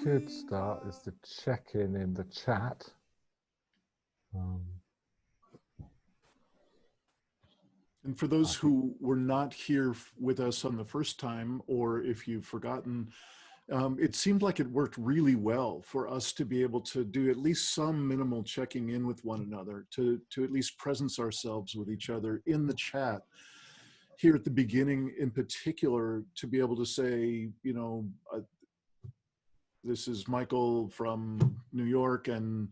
could start is to check in the chat. And for those who were not here with us on the first time, or if you've forgotten, it seemed like it worked really well for us to be able to do at least some minimal checking in with one another, to at least presence ourselves with each other in the chat. Here at the beginning in particular, to be able to say, you know, this is Michael from New York, and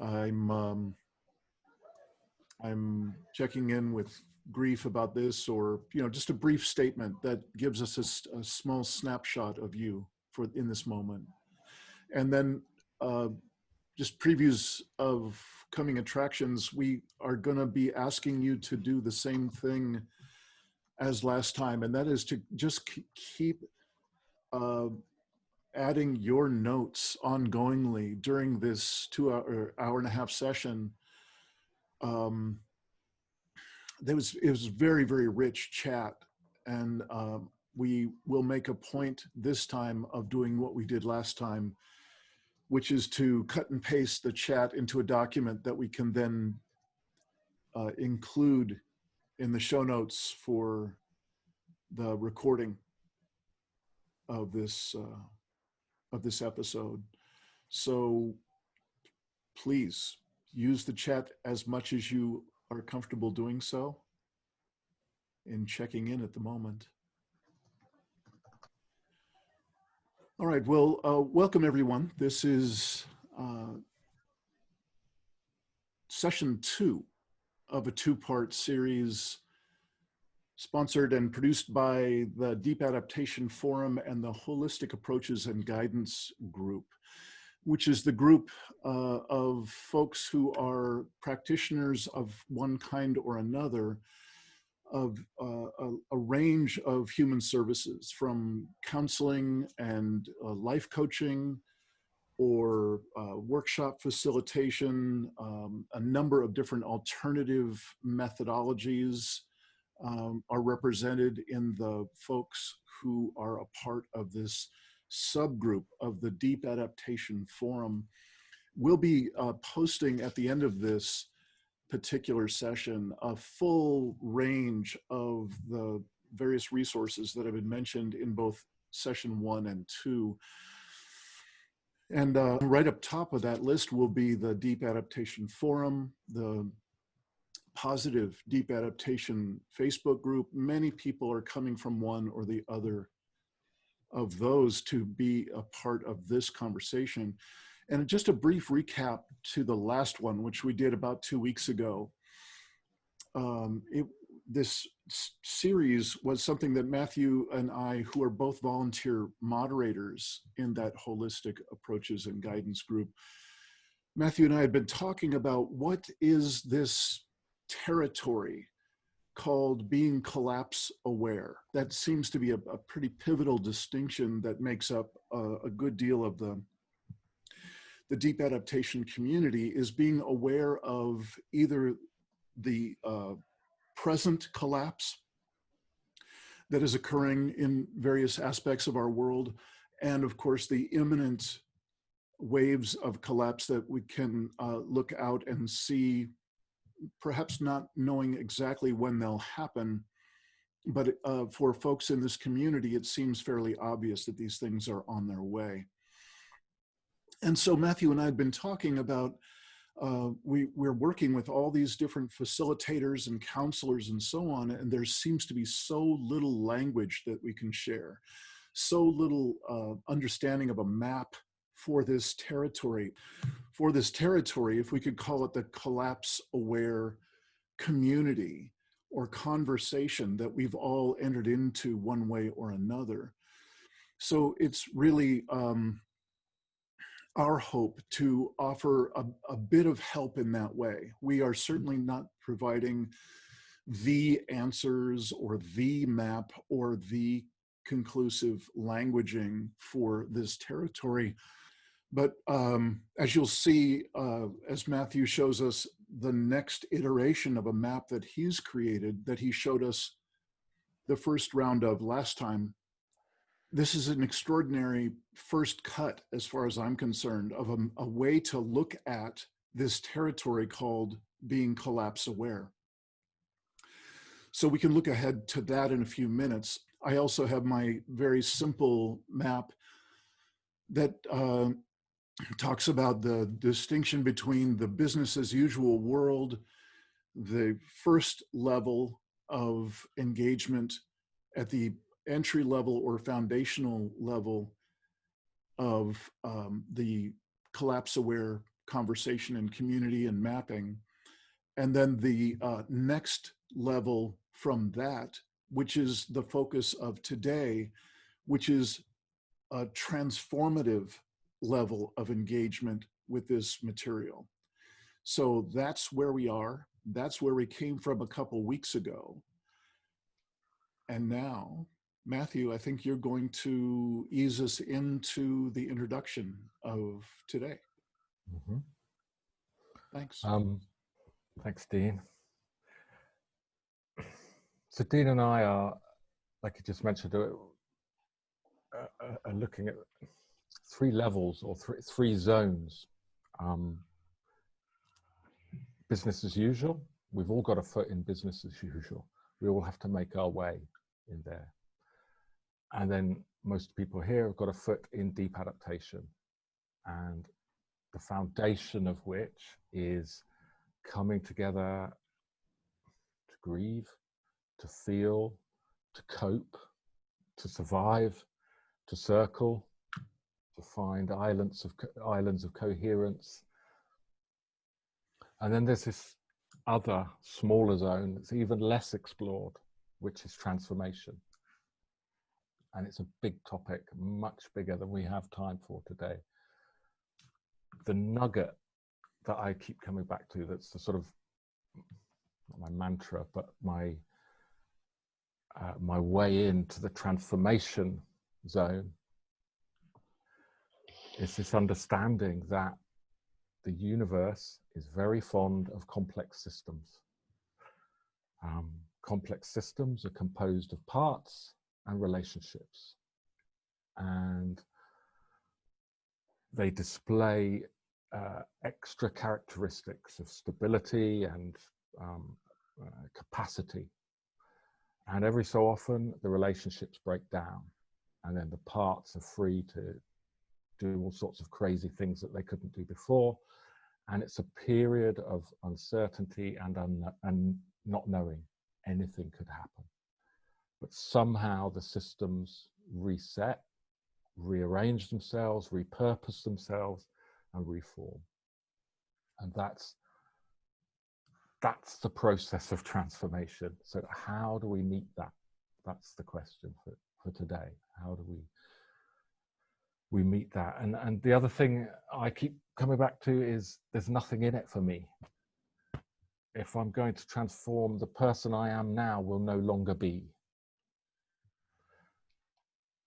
I'm checking in with grief about this, or, you know, just a brief statement that gives us a small snapshot of you in this moment. And then just previews of coming attractions. We are going to be asking you to do the same thing as last time, and that is to just keep adding your notes ongoingly during this hour and a half session. It was very, very rich chat, and we will make a point this time of doing what we did last time, which is to cut and paste the chat into a document that we can then include in the show notes for the recording of this episode. So please use the chat as much as you are comfortable doing so in checking in at the moment. All right, well, welcome everyone. This is session 2 of a 2-part series sponsored and produced by the Deep Adaptation Forum and the Holistic Approaches and Guidance Group, which is the group of folks who are practitioners of one kind or another of a range of human services, from counseling and life coaching, or workshop facilitation, a number of different alternative methodologies are represented in the folks who are a part of this subgroup of the Deep Adaptation Forum. We'll be posting at the end of this particular session a full range of the various resources that have been mentioned in both session 1 and 2. And right up top of that list will be the Deep Adaptation Forum, the Positive Deep Adaptation Facebook group. Many people are coming from one or the other of those to be a part of this conversation. And just a brief recap to the last one, which we did about 2 weeks ago. This series was something that Matthew and I, who are both volunteer moderators in that Holistic Approaches and Guidance group, Matthew and I had been talking about what is this territory called being collapse aware. That seems to be a pretty pivotal distinction that makes up a good deal of the deep adaptation community, is being aware of either the present collapse that is occurring in various aspects of our world, and of course the imminent waves of collapse that we can look out and see, perhaps not knowing exactly when they'll happen, but for folks in this community, it seems fairly obvious that these things are on their way. And so Matthew and I had been talking about, we're working with all these different facilitators and counselors and so on, and there seems to be so little language that we can share, so little understanding of a map for this territory. For this territory, if we could call it the collapse-aware community or conversation that we've all entered into one way or another. So it's really our hope to offer a bit of help in that way. We are certainly not providing the answers or the map or the conclusive languaging for this territory. But as you'll see, as Matthew shows us the next iteration of a map that he's created, that he showed us the first round of last time, this is an extraordinary first cut, as far as I'm concerned, of a way to look at this territory called being collapse aware. So we can look ahead to that in a few minutes. I also have my very simple map that talks about the distinction between the business as usual world, the first level of engagement at the entry level or foundational level of the collapse aware conversation and community and mapping, and then the next level from that, which is the focus of today, which is a transformative level of engagement with this material. So that's where we are. That's where we came from a couple weeks ago. And now, Matthew, I think you're going to ease us into the introduction of today. Mm-hmm. Thanks. Thanks, Dean. So Dean and I are, like you just mentioned, are looking at three levels or three zones. Business as usual. We've all got a foot in business as usual. We all have to make our way in there. And then most people here have got a foot in deep adaptation, and the foundation of which is coming together to grieve, to feel, to cope, to survive, to circle, to find islands of coherence. And then there's this other smaller zone that's even less explored, which is transformation. And it's a big topic, much bigger than we have time for today. The nugget that I keep coming back to, that's the sort of, not my mantra, but my way into the transformation zone, is this understanding that the universe is very fond of complex systems. Complex systems are composed of parts and relationships, and they display extra characteristics of stability and capacity. And every so often, the relationships break down, and then the parts are free to do all sorts of crazy things that they couldn't do before. And it's a period of uncertainty and not knowing. Anything could happen. But somehow the systems reset, rearrange themselves, repurpose themselves, and reform. And that's the process of transformation. So how do we meet that? That's the question for today. How do we meet that? And the other thing I keep coming back to is there's nothing in it for me. If I'm going to transform, the person I am now will no longer be.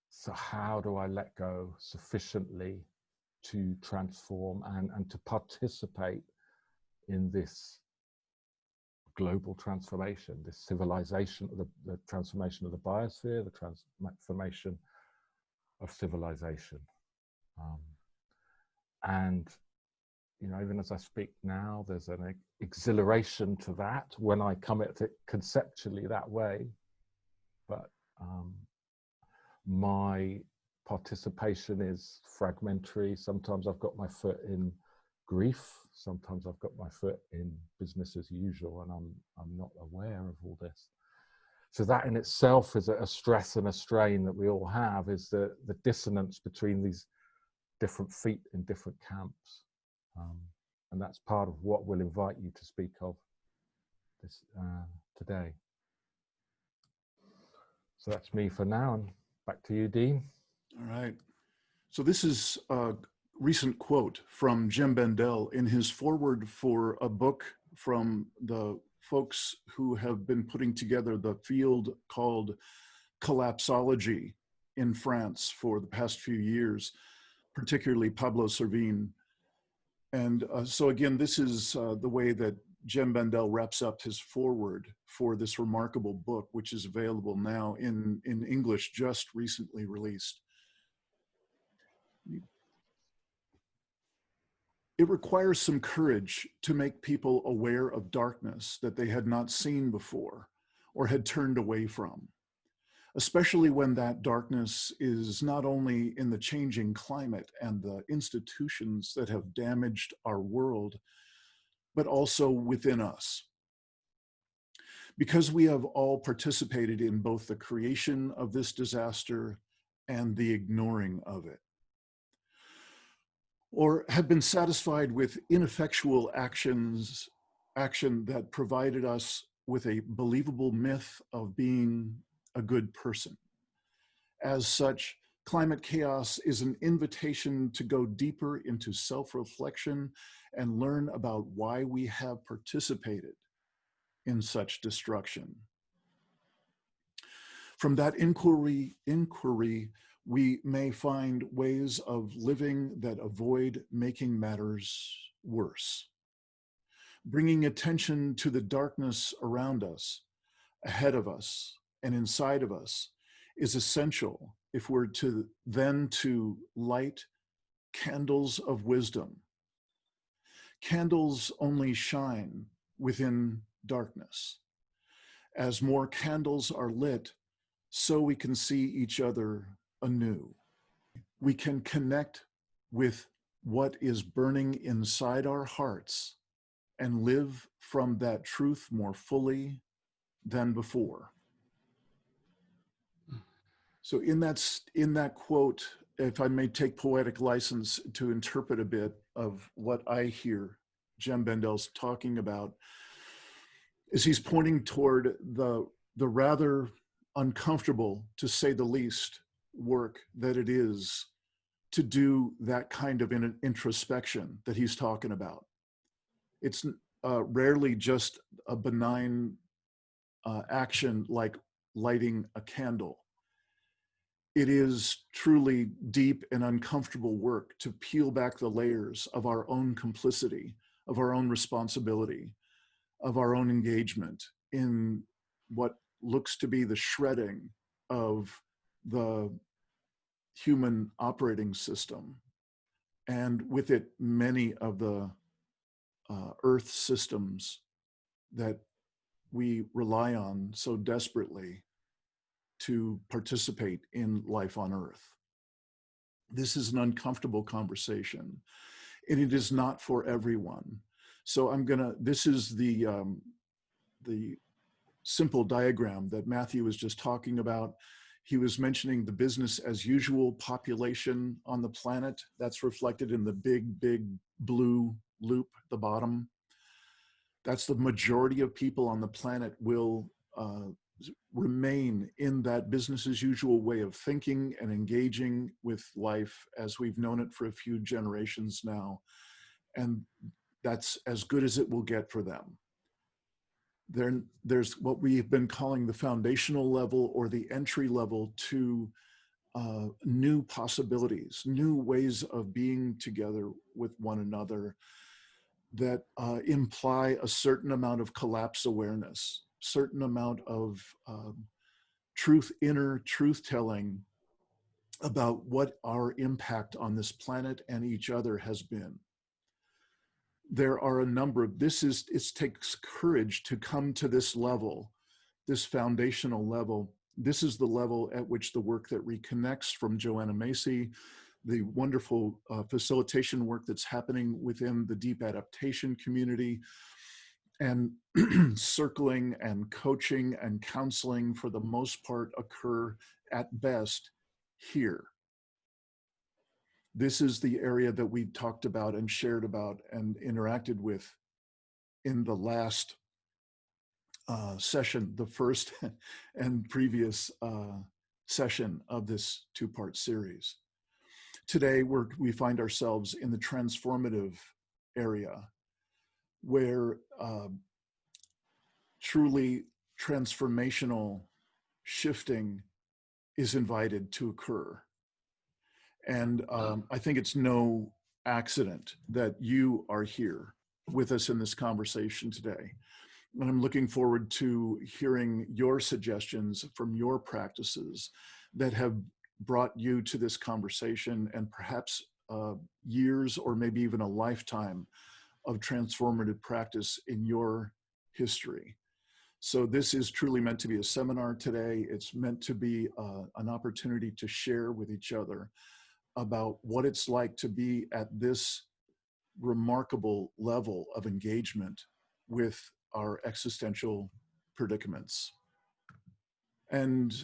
So how do I let go sufficiently to transform and to participate in this global transformation, this civilization, the transformation of the biosphere, the transformation of civilization. And, you know, even as I speak now, there's an exhilaration to that when I come at it conceptually that way. But my participation is fragmentary. Sometimes I've got my foot in grief. Sometimes I've got my foot in business as usual, and I'm not aware of all this. So that in itself is a stress and a strain that we all have, is the dissonance between these different feet in different camps. And that's part of what we'll invite you to speak of this today. So that's me for now, and back to you, Dean. All right. So this is a recent quote from Jim Bendel in his foreword for a book from the folks who have been putting together the field called collapsology in France for the past few years, particularly Pablo Servigne. And so again, this is the way that Jem Bendell wraps up his foreword for this remarkable book, which is available now in English, just recently released. It requires some courage to make people aware of darkness that they had not seen before or had turned away from, especially when that darkness is not only in the changing climate and the institutions that have damaged our world, but also within us. Because we have all participated in both the creation of this disaster and the ignoring of it, or have been satisfied with ineffectual action that provided us with a believable myth of being a good person. As such, climate chaos is an invitation to go deeper into self-reflection and learn about why we have participated in such destruction. From that inquiry, we may find ways of living that avoid making matters worse. Bringing attention to the darkness around us, ahead of us, and inside of us is essential if we're to light candles of wisdom. Candles only shine within darkness. As more candles are lit, so we can see each other anew. We can connect with what is burning inside our hearts and live from that truth more fully than before. So in that quote, if I may take poetic license to interpret a bit of what I hear Jem Bendell's talking about, is he's pointing toward the rather uncomfortable, to say the least, work that it is to do that kind of an introspection that he's talking about. It's rarely just a benign action like lighting a candle. It is truly deep and uncomfortable work to peel back the layers of our own complicity, of our own responsibility, of our own engagement in what looks to be the shredding of the human operating system, and with it many of the earth systems that we rely on so desperately to participate in life on earth. This is an uncomfortable conversation, and it is not for everyone. So this is the simple diagram that Matthew was just talking about. He was mentioning the business as usual population on the planet. That's reflected in the big blue loop at the bottom. That's the majority of people on the planet will remain in that business as usual way of thinking and engaging with life as we've known it for a few generations now. And that's as good as it will get for them. There's what we've been calling the foundational level, or the entry level to new possibilities, new ways of being together with one another that imply a certain amount of collapse awareness, certain amount of inner truth telling about what our impact on this planet and each other has been. There are a number of, it takes courage to come to this level, this foundational level. This is the level at which the work that reconnects from Joanna Macy, the wonderful facilitation work that's happening within the deep adaptation community, and circling and coaching and counseling for the most part occur at best here. This is the area that we talked about and shared about and interacted with in the last session, the first and previous session of this two-part series. Today, we find ourselves in the transformative area, where truly transformational shifting is invited to occur. And I think it's no accident that you are here with us in this conversation today. And I'm looking forward to hearing your suggestions from your practices that have brought you to this conversation, and perhaps years or maybe even a lifetime of transformative practice in your history. So this is truly meant to be a seminar today. It's meant to be an opportunity to share with each other about what it's like to be at this remarkable level of engagement with our existential predicaments. And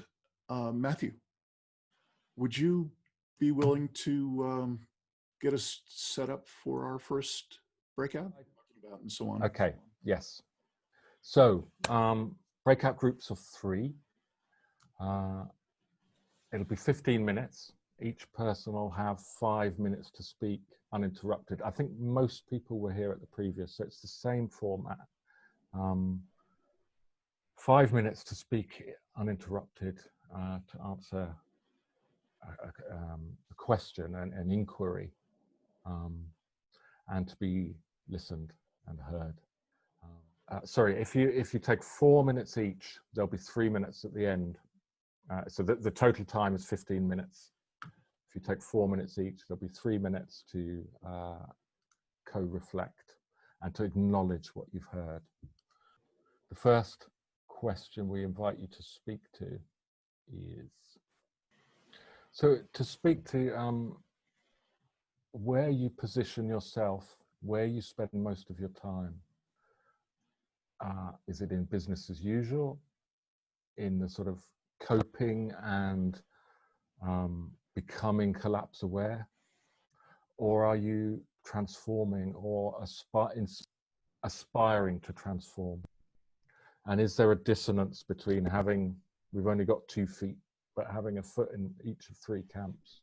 Matthew, would you be willing to get us set up for our first breakout? And so on. Okay, yes. So breakout groups of 3. It'll be 15 minutes. Each person will have 5 minutes to speak uninterrupted. I think most people were here at the previous, so it's the same format. 5 minutes to speak uninterrupted, to answer a question, an inquiry, and to be listened and heard. Sorry, if you take 4 minutes each, there'll be 3 minutes at the end. So the total time is 15 minutes. If you take 4 minutes each, there'll be 3 minutes to co-reflect and to acknowledge what you've heard. The first question we invite you to speak to is, so to speak to where you position yourself, where you spend most of your time. Is it in business as usual, in the sort of coping and becoming collapse aware, or are you transforming or aspiring to transform? And is there a dissonance between we've only got 2 feet, but having a foot in each of 3 camps?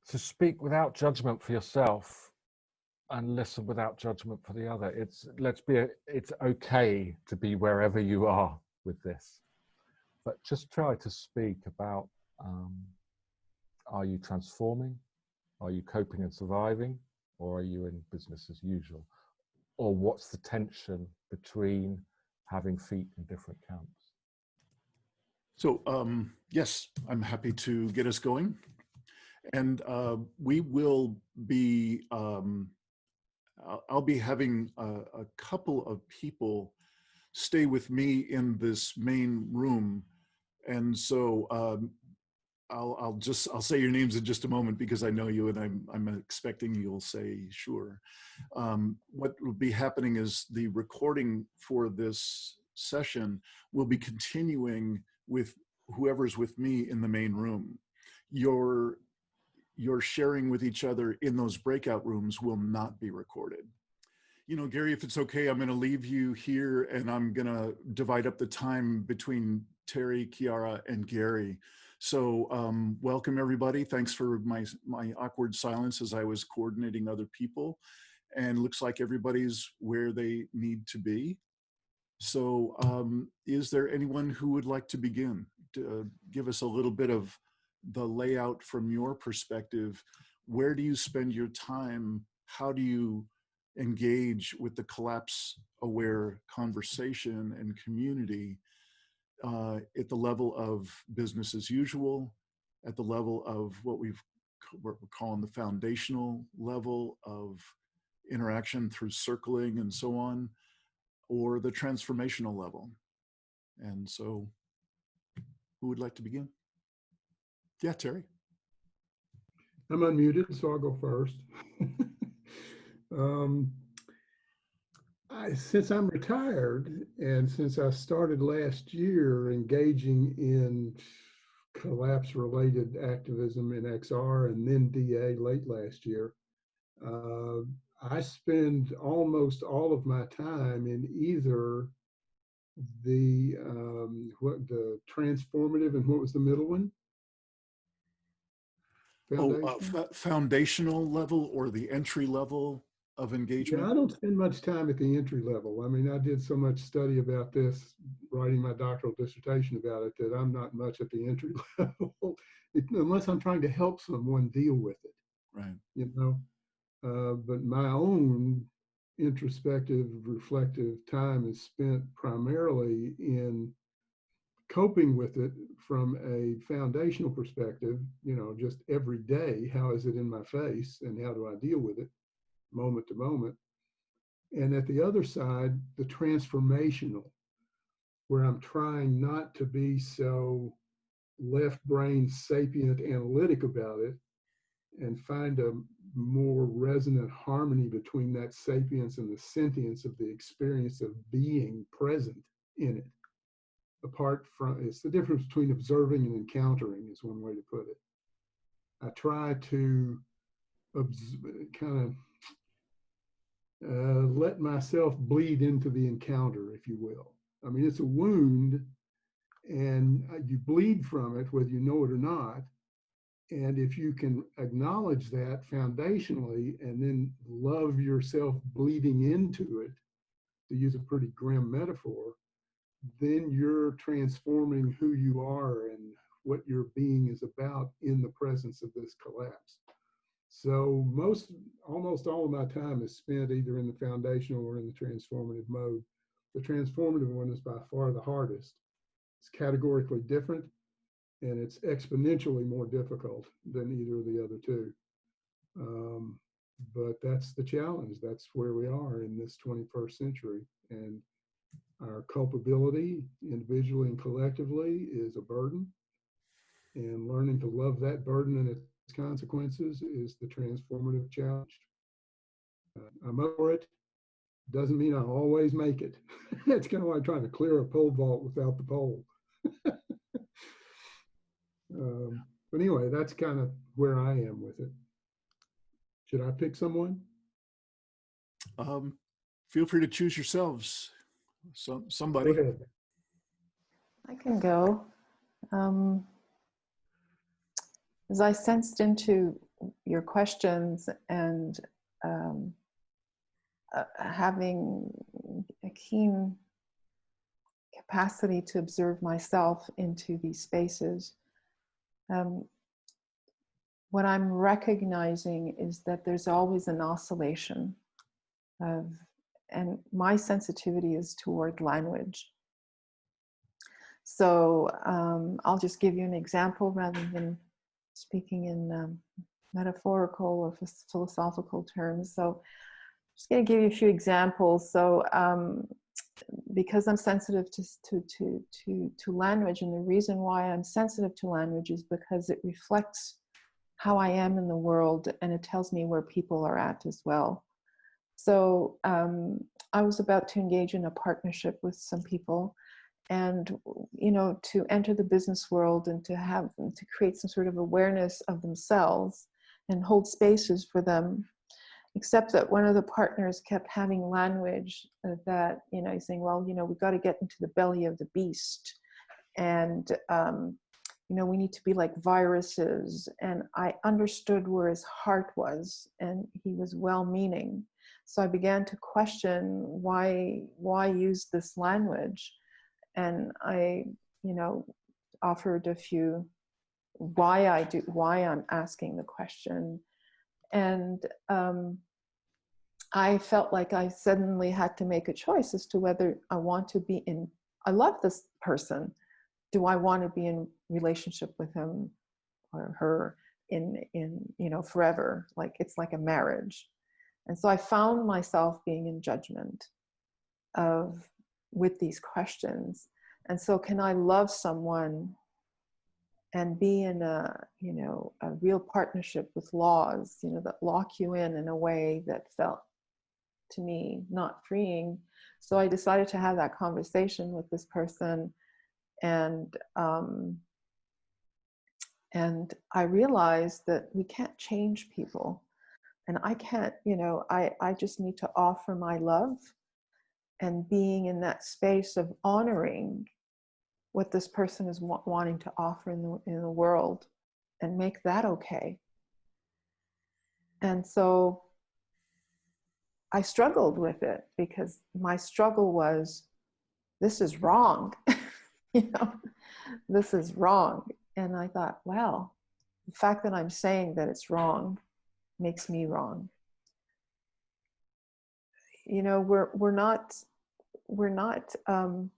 To speak without judgment for yourself and listen without judgment for the other. It's okay to be wherever you are with this, but just try to speak about, are you transforming? Are you coping and surviving? Or are you in business as usual? Or what's the tension between having feet in different camps? So yes, I'm happy to get us going. And we will be, I'll be having a couple of people stay with me in this main room. And so I'll say your names in just a moment, because I know you and I'm expecting you'll say sure. What will be happening is the recording for this session will be continuing with whoever's with me in the main room. Your sharing with each other in those breakout rooms will not be recorded. You know, Gary, if it's okay, I'm going to leave you here and I'm going to divide up the time between Terry, Kiara, and Gary. So welcome everybody. Thanks for my awkward silence as I was coordinating other people. And looks like everybody's where they need to be. So is there anyone who would like to begin? Give us a little bit of the layout from your perspective. Where do you spend your time? How do you engage with the collapse-aware conversation and community at the level of business as usual, at the level of what we're calling the foundational level of interaction through circling and so on, or the transformational level? And so, who would like to begin? Yeah, Terry. I'm unmuted, so I'll go first. Since I'm retired, and since I started last year engaging in collapse-related activism in XR and then DA late last year, I spend almost all of my time in either the transformative, and what was the middle one? Foundational level, or the entry level of engagement? Yeah, I don't spend much time at the entry level. I mean, I did so much study about this, writing my doctoral dissertation about it, that I'm not much at the entry level, unless I'm trying to help someone deal with it. Right. You know, but my own introspective, reflective time is spent primarily in coping with it from a foundational perspective, you know, just every day, how is it in my face and how do I deal with it moment to moment? And at the other side, the transformational, where I'm trying not to be so left brain sapient analytic about it and find a more resonant harmony between that sapience and the sentience of the experience of being present in it. Apart from, it's the difference between observing and encountering is one way to put it. I try to kind of let myself bleed into the encounter, if you will. I mean, it's a wound and you bleed from it, whether you know it or not. And if you can acknowledge that foundationally and then love yourself bleeding into it, to use a pretty grim metaphor, then you're transforming who you are and what your being is about in the presence of this collapse. So almost all of my time is spent either in the foundational or in the transformative mode. The transformative one is by far the hardest. It's categorically different, and it's exponentially more difficult than either of the other two. But that's the challenge. That's where we are in this 21st century. And our culpability, individually and collectively, is a burden. And learning to love that burden and its consequences is the transformative challenge. I'm up for it. Doesn't mean I'll always make it. It's kind of like trying to clear a pole vault without the pole. But anyway, that's kind of where I am with it. Should I pick someone? Feel free to choose yourselves. Somebody. Go ahead. I can go. As I sensed into your questions and having a keen capacity to observe myself into these spaces, what I'm recognizing is that there's always an oscillation of, and my sensitivity is toward language. So I'll just give you an example rather than speaking in metaphorical or philosophical terms. So I'm just going to give you a few examples. So because I'm sensitive to language, and the reason why I'm sensitive to language is because it reflects how I am in the world, and it tells me where people are at as well. So I was about to engage in a partnership with some people, and you know, to enter the business world and to create some sort of awareness of themselves and hold spaces for them. Except that one of the partners kept having language that, you know, he's saying, well, you know, we've got to get into the belly of the beast, and you know, we need to be like viruses. And I understood where his heart was, and he was well-meaning. So I began to question why use this language, and I, you know, offered a few why I'm asking the question. And I felt like I suddenly had to make a choice as to whether I want to be in, I love this person. Do I want to be in relationship with him or her in you know, forever? Like, it's like a marriage. And so I found myself being in judgment with these questions. And so can I love someone and be in a, you know, a real partnership with laws, you know, that lock you in a way that felt to me not freeing? So I decided to have that conversation with this person, and I realized that we can't change people, and I can't, you know, I just need to offer my love and being in that space of honoring what this person is wanting to offer in the world, and make that okay. And so I struggled with it, because my struggle was, this is wrong. You know, this is wrong. And I thought, well, the fact that I'm saying that it's wrong makes me wrong. you know, we're not, one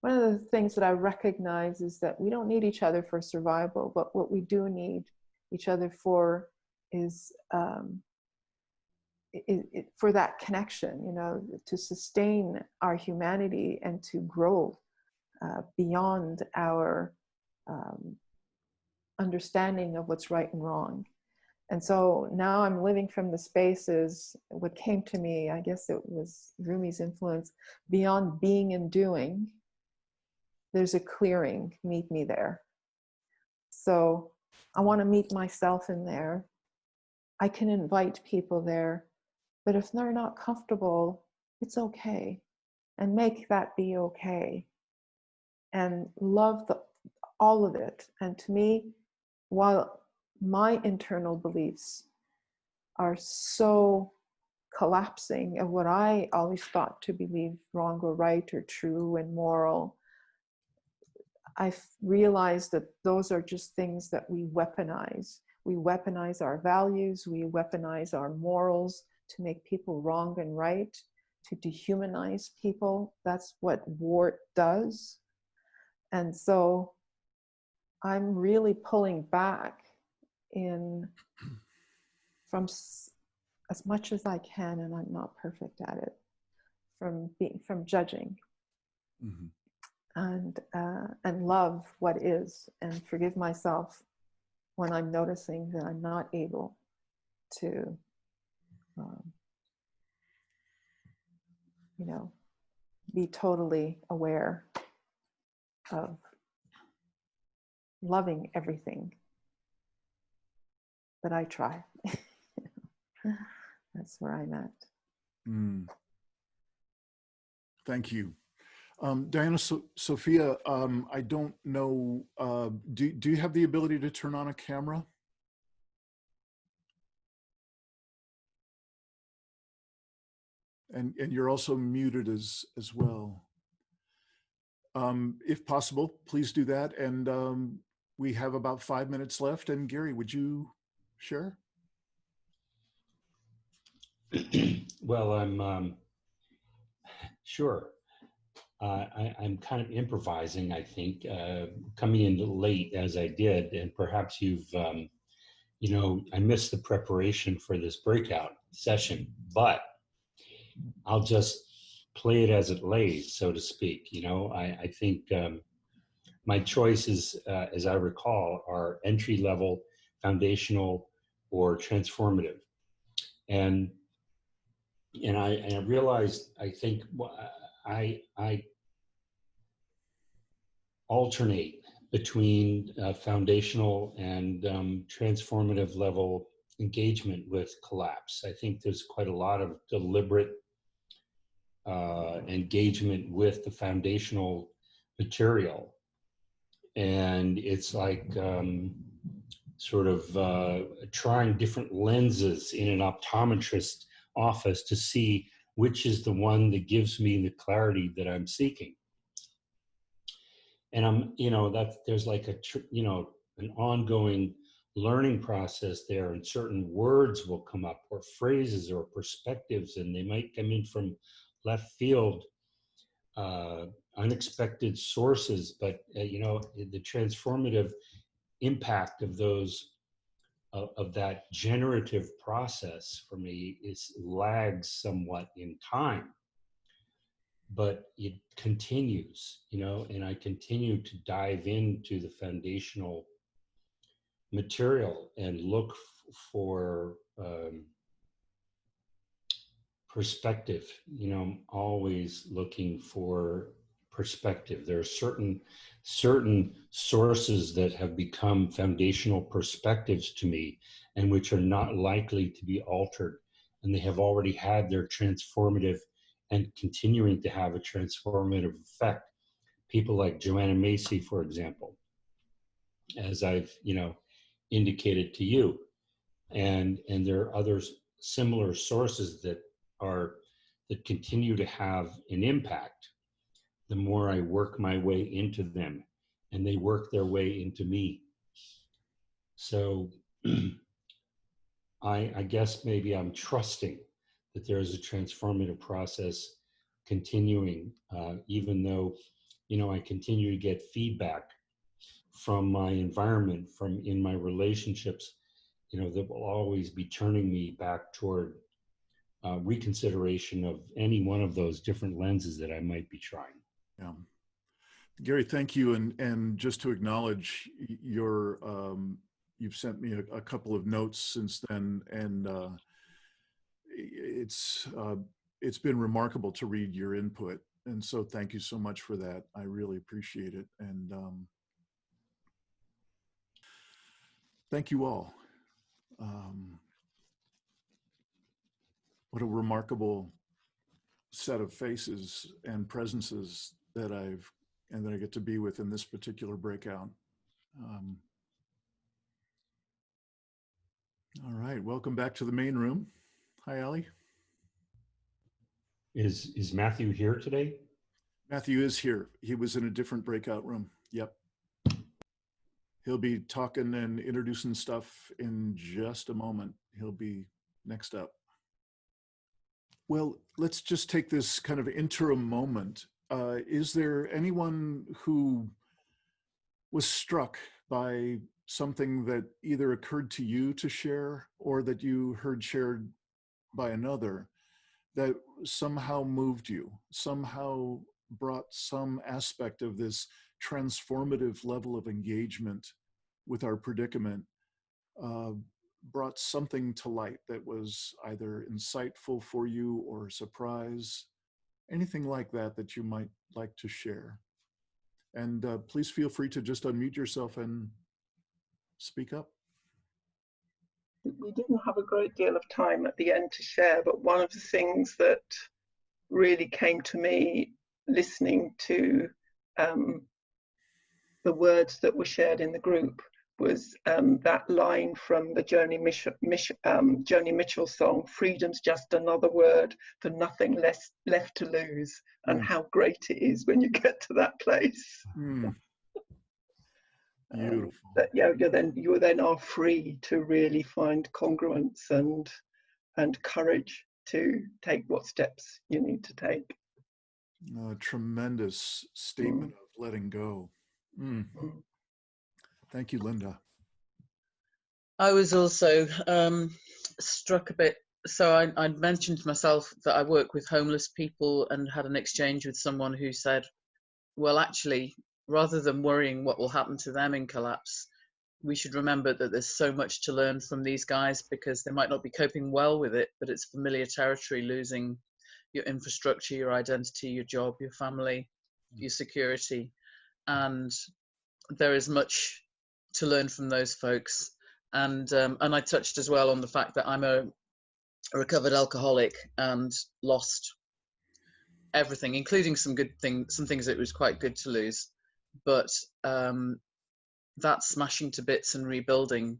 of the things that I recognize is that we don't need each other for survival, but what we do need each other for is for that connection, you know, to sustain our humanity and to grow beyond our understanding of what's right and wrong. And so now I'm living from the spaces, what came to me, I guess it was Rumi's influence, beyond being and doing, there's a clearing, meet me there. So I want to meet myself in there. I can invite people there, but if they're not comfortable, it's okay. And make that be okay. And love all of it. And to me, while my internal beliefs are so collapsing of what I always thought to believe wrong or right or true and moral, I've realized that those are just things that we weaponize. We weaponize our values, we weaponize our morals to make people wrong and right, to dehumanize people. That's what war does. And so I'm really pulling back from as much as I can, and I'm not perfect at it, from judging. Mm-hmm. And love what is, and forgive myself when I'm noticing that I'm not able to, you know, be totally aware of loving everything. But I try. That's where I'm at. Mm. Thank you. Diana, Sophia, I don't know, do you have the ability to turn on a camera? And you're also muted as well. If possible, please do that. And we have about 5 minutes left. And Gary, would you share? Well, I'm sure. I'm kind of improvising, I think, coming in late as I did, and perhaps you've, you know, I missed the preparation for this breakout session, but I'll just play it as it lays, so to speak. You know, I think my choices, as I recall, are entry level, foundational, or transformative. And I realized, I think I alternate between foundational and transformative level engagement with collapse. I think there's quite a lot of deliberate engagement with the foundational material. And it's like sort of trying different lenses in an optometrist office to see which is the one that gives me the clarity that I'm seeking. And I'm, you know, there's like you know, an ongoing learning process there, and certain words will come up, or phrases or perspectives, and they might come in from left field, unexpected sources, but you know, the transformative impact of those, of that generative process for me lags somewhat in time. But it continues, you know, and I continue to dive into the foundational material and look for perspective. You know, I'm always looking for perspective. There are certain sources that have become foundational perspectives to me, and which are not likely to be altered, and they have already had their transformative and continuing to have a transformative effect. People like Joanna Macy, for example, as I've, you know, indicated to you, and there are others, similar sources that continue to have an impact the more I work my way into them, and they work their way into me. So I guess maybe I'm trusting that there is a transformative process continuing, even though, I continue to get feedback from my environment, from in my relationships, that will always be turning me back toward reconsideration of any one of those different lenses that I might be trying. Yeah. Gary, thank you. And just to acknowledge your, you've sent me a couple of notes since then, and it's been remarkable to read your input. And so thank you so much for that. I really appreciate it. And thank you all. What a remarkable set of faces and presences that I get to be with in this particular breakout. All right, welcome back to the main room. Hi, Ali. Is Matthew here today? Matthew is here. He was in a different breakout room. Yep. He'll be talking and introducing stuff in just a moment. He'll be next up. Well, let's just take this kind of interim moment. Is there anyone who was struck by something that either occurred to you to share or that you heard shared by another that somehow moved you, somehow brought some aspect of this transformative level of engagement with our predicament, brought something to light that was either insightful for you or a surprise, anything like that that you might like to share? And please feel free to just unmute yourself and speak up. We didn't have a great deal of time at the end to share, but one of the things that really came to me listening to the words that were shared in the group was that line from the Joni Mitchell song, "Freedom's just another word for nothing less left to lose," and how great it is when you get to that place. Beautiful. That you then are free to really find congruence and courage to take what steps you need to take. A tremendous statement of letting go. Thank you, Linda. I was also struck a bit. So I'd mentioned to myself that I work with homeless people and had an exchange with someone who said, well, actually, rather than worrying what will happen to them in collapse, we should remember that there's so much to learn from these guys, because they might not be coping well with it, but it's familiar territory, losing your infrastructure, your identity, your job, your family, your security. And there is much to learn from those folks. And I touched as well on the fact that I'm a recovered alcoholic and lost everything, including some good things, some things that was quite good to lose. But that smashing to bits and rebuilding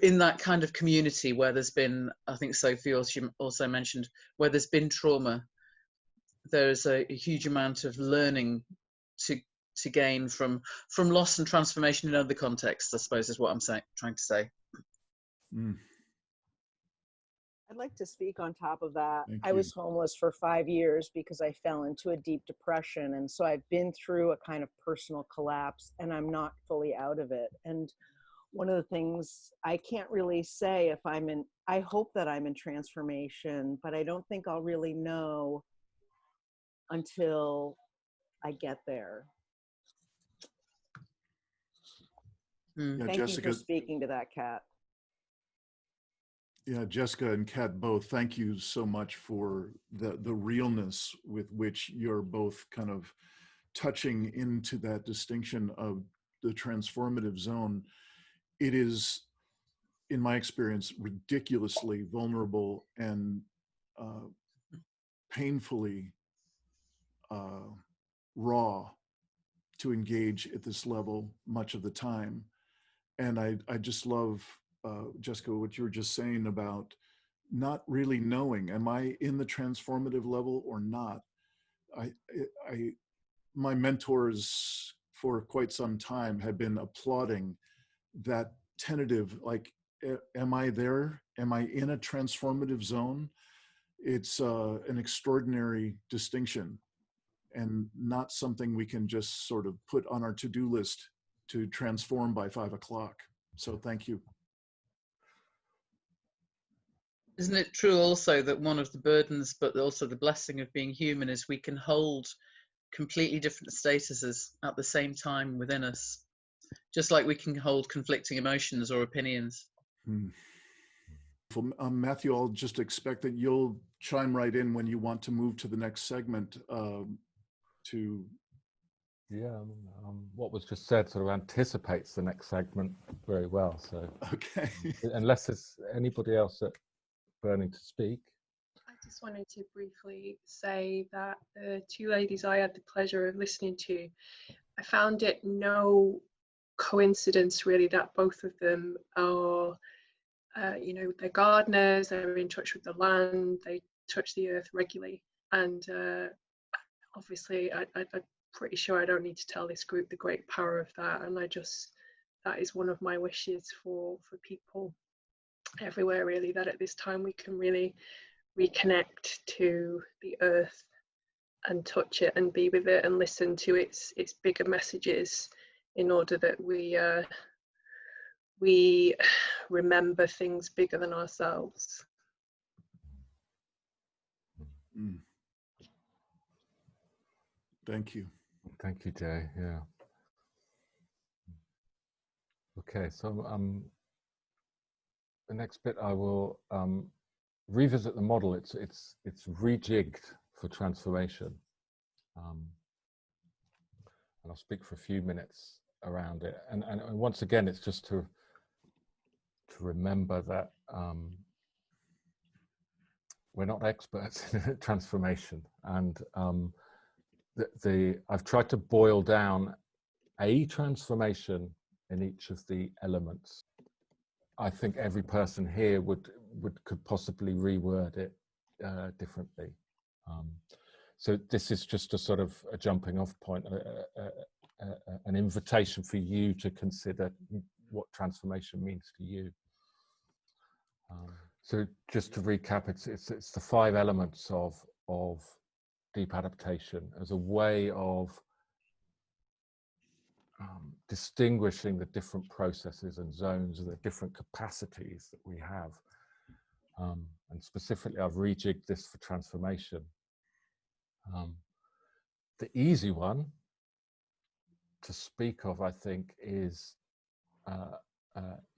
in that kind of community where there's been, I think Sophie also mentioned, where there's been trauma, there's a huge amount of learning to gain from loss and transformation in other contexts, I suppose is what I'm trying to say. I'd like to speak on top of that. Thank I you. was homeless for 5 years because I fell into a deep depression. And so I've been through a kind of personal collapse and I'm not fully out of it. And one of the things I can't really say if I hope that I'm in transformation, but I don't think I'll really know until I get there. Yeah, Thank Jessica, you for speaking to that, Kat. Yeah, Jessica and Kat both, thank you so much for the realness with which you're both kind of touching into that distinction of the transformative zone. It is, in my experience, ridiculously vulnerable and painfully raw to engage at this level much of the time. And I just love, Jessica, what you were just saying about not really knowing, am I in the transformative level or not? My mentors for quite some time have been applauding that tentative, like, am I there? Am I in a transformative zone? It's an extraordinary distinction and not something we can just sort of put on our to-do list to transform by 5 o'clock. So thank you. Isn't it true also that one of the burdens, but also the blessing of being human, is we can hold completely different statuses at the same time within us, just like we can hold conflicting emotions or opinions. Matthew, I'll just expect that you'll chime right in when you want to move to the next segment. Yeah, what was just said sort of anticipates the next segment very well. So, okay. Unless there's anybody else that burning to speak. I just wanted to briefly say that the two ladies I had the pleasure of listening to, I found it no coincidence really that both of them are, you know, they're gardeners, they're in touch with the land, they touch the earth regularly, and obviously I'm pretty sure I don't need to tell this group the great power of that, and that is one of my wishes for people everywhere really, that at this time we can really reconnect to the earth and touch it and be with it and listen to its bigger messages, in order that we remember things bigger than ourselves. Thank you. Thank you, Jay. Yeah. Okay, so the next bit I will revisit the model. It's rejigged for transformation, and I'll speak for a few minutes around it. And once again, it's just to remember that we're not experts in transformation, and I've tried to boil down a transformation in each of the elements. I think every person here could possibly reword it differently. So this is just a sort of a jumping off point, an invitation for you to consider what transformation means to you. So just to recap, it's the 5 elements of deep adaptation as a way of distinguishing the different processes and zones and the different capacities that we have. And specifically, I've rejigged this for transformation. The easy one to speak of, I think, is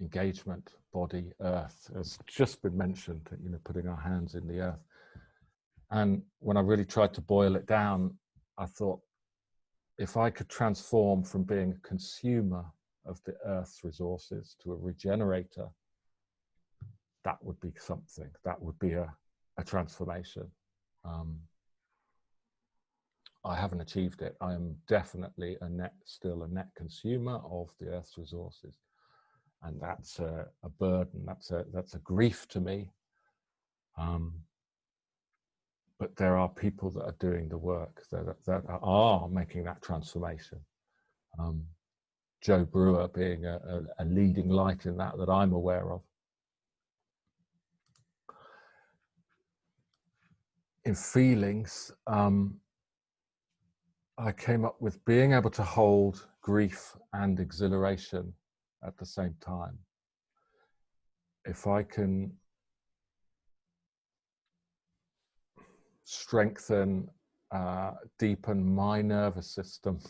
engagement, body, earth. It's just been mentioned, you know, putting our hands in the earth. And when I really tried to boil it down, I thought, if I could transform from being a consumer of the earth's resources to a regenerator, that would be something. That would be a transformation. I haven't achieved it. I am definitely still a net consumer of the earth's resources, and that's a burden. That's a grief to me. But there are people that are doing the work that are making that transformation. Joe Brewer being a leading light in that I'm aware of. In feelings, I came up with being able to hold grief and exhilaration at the same time. If I can strengthen, deepen my nervous system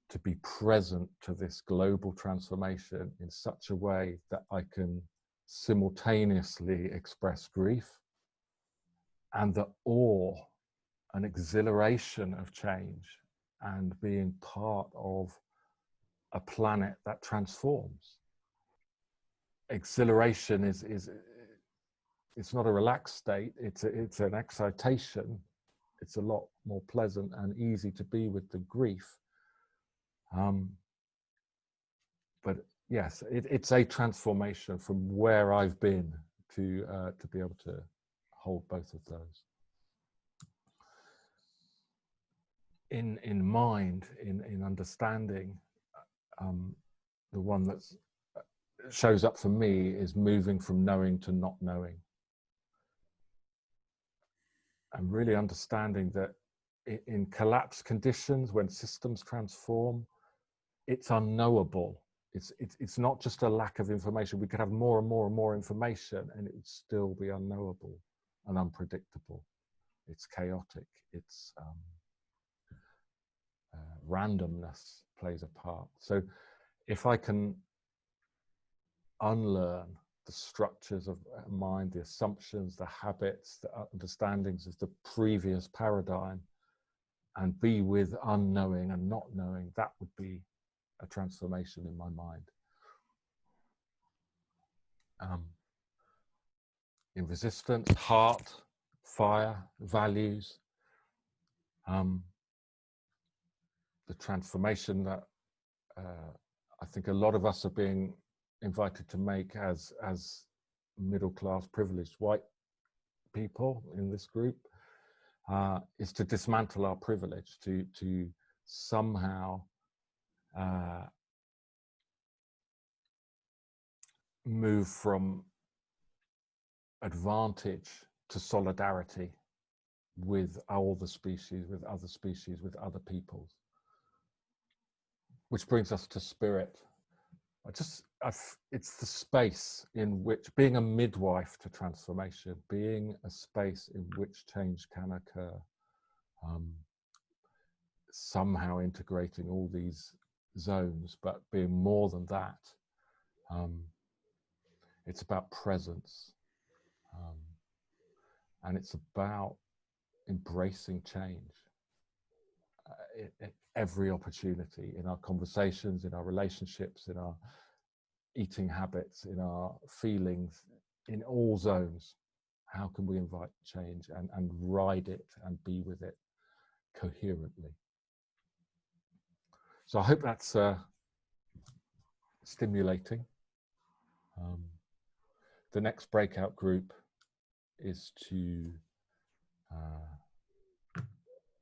to be present to this global transformation in such a way that I can simultaneously express grief and the awe and exhilaration of change and being part of a planet that transforms. Exhilaration is it's not a relaxed state, it's an excitation. It's a lot more pleasant and easy to be with the grief. But yes, it's a transformation from where I've been to be able to hold both of those. In mind, in understanding, the one that shows up for me is moving from knowing to not knowing. and really understanding that in collapse conditions, when systems transform, it's unknowable. It's not just a lack of information. We could have more and more and more information and it would still be unknowable and unpredictable. It's chaotic. It's randomness plays a part. So if I can unlearn the structures of mind, the assumptions, the habits, the understandings of the previous paradigm, and be with unknowing and not knowing, that would be a transformation in my mind. In resistance, heart, fire, values, the transformation that I think a lot of us are being invited to make as middle-class privileged white people in this group, is to dismantle our privilege, to somehow move from advantage to solidarity with all the species, with other peoples. Which brings us to spirit. It's the space in which, being a midwife to transformation, being a space in which change can occur, somehow integrating all these zones, but being more than that. It's about presence, and it's about embracing change at every opportunity, in our conversations, in our relationships, in our eating habits, in our feelings, in all zones. How can we invite change and ride it and be with it coherently? So I hope that's stimulating. The next breakout group is to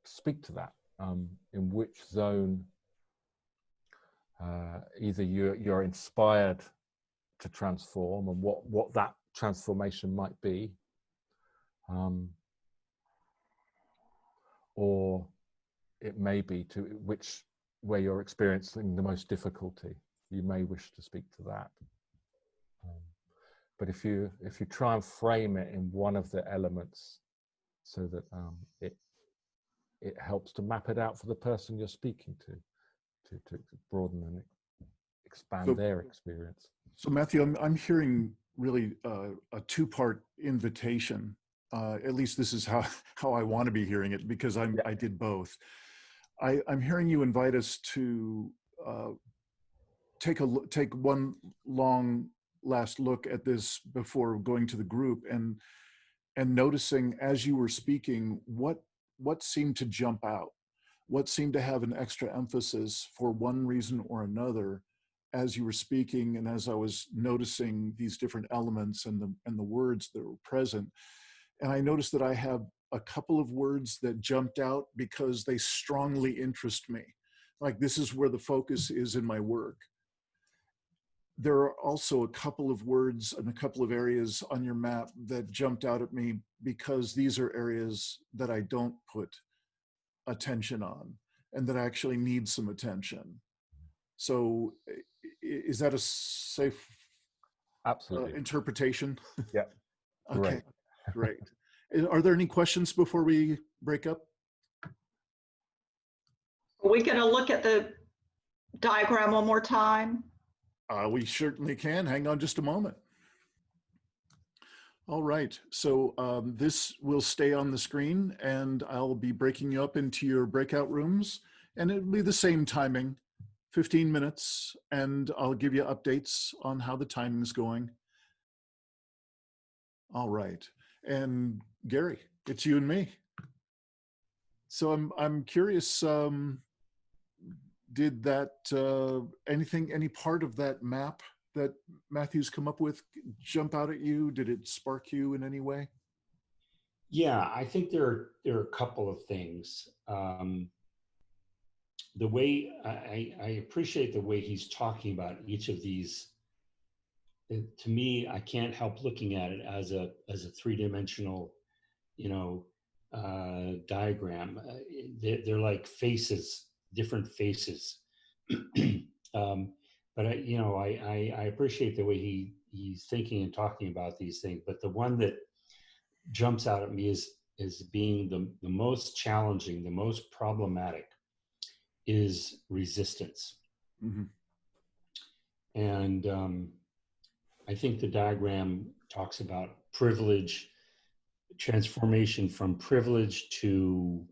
speak to that, in which zone either you're inspired to transform, and what that transformation might be, or it may be to where you're experiencing the most difficulty. You may wish to speak to that. But if you try and frame it in one of the elements, so that it helps to map it out for the person you're speaking to broaden and expand their experience. So Matthew, I'm hearing really a two-part invitation. At least this is how I want to be hearing it, because I did both. I'm hearing you invite us to take one long last look at this before going to the group, and noticing as you were speaking what seemed to jump out, what seemed to have an extra emphasis for one reason or another as you were speaking, and as I was noticing these different elements and the words that were present. And I noticed that I have a couple of words that jumped out because they strongly interest me. Like, this is where the focus is in my work. There are also a couple of words and a couple of areas on your map that jumped out at me because these are areas that I don't put attention on and that actually need some attention. So is that a safe interpretation? Yeah. Okay, great. Are there any questions before we break up? Are we going to look at the diagram one more time? We certainly can. Hang on just a moment. All right, so this will stay on the screen, and I'll be breaking you up into your breakout rooms, and it'll be the same timing, 15 minutes, and I'll give you updates on how the timing's going. All right, and Gary, it's you and me. So I'm curious, did that, any part of that map that Matthew's come up with jump out at you? Did it spark you in any way? Yeah, I think there are a couple of things. The way I appreciate the way he's talking about each of these. To me, I can't help looking at it as a three-dimensional, diagram. They're like faces, different faces. But I appreciate the way he's thinking and talking about these things. But the one that jumps out at me is being the most challenging, the most problematic, is resistance. Mm-hmm. And I think the diagram talks about privilege, transformation from privilege to,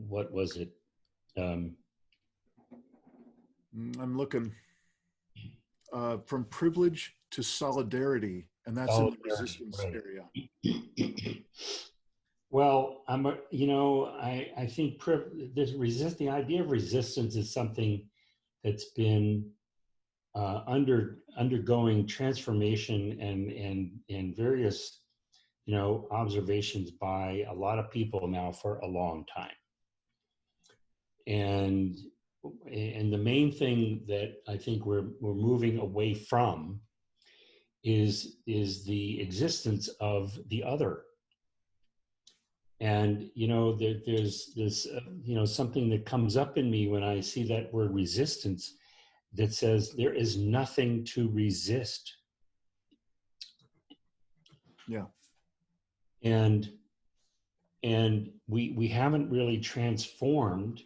what was it? I'm looking from privilege to solidarity, and that's in the resistance right. area. Well, I think the idea of resistance is something that's been undergoing transformation and various, observations by a lot of people now for a long time. And the main thing that I think we're moving away from is the existence of the other. And there's this something that comes up in me when I see that word resistance, that says there is nothing to resist. Yeah. And we haven't really transformed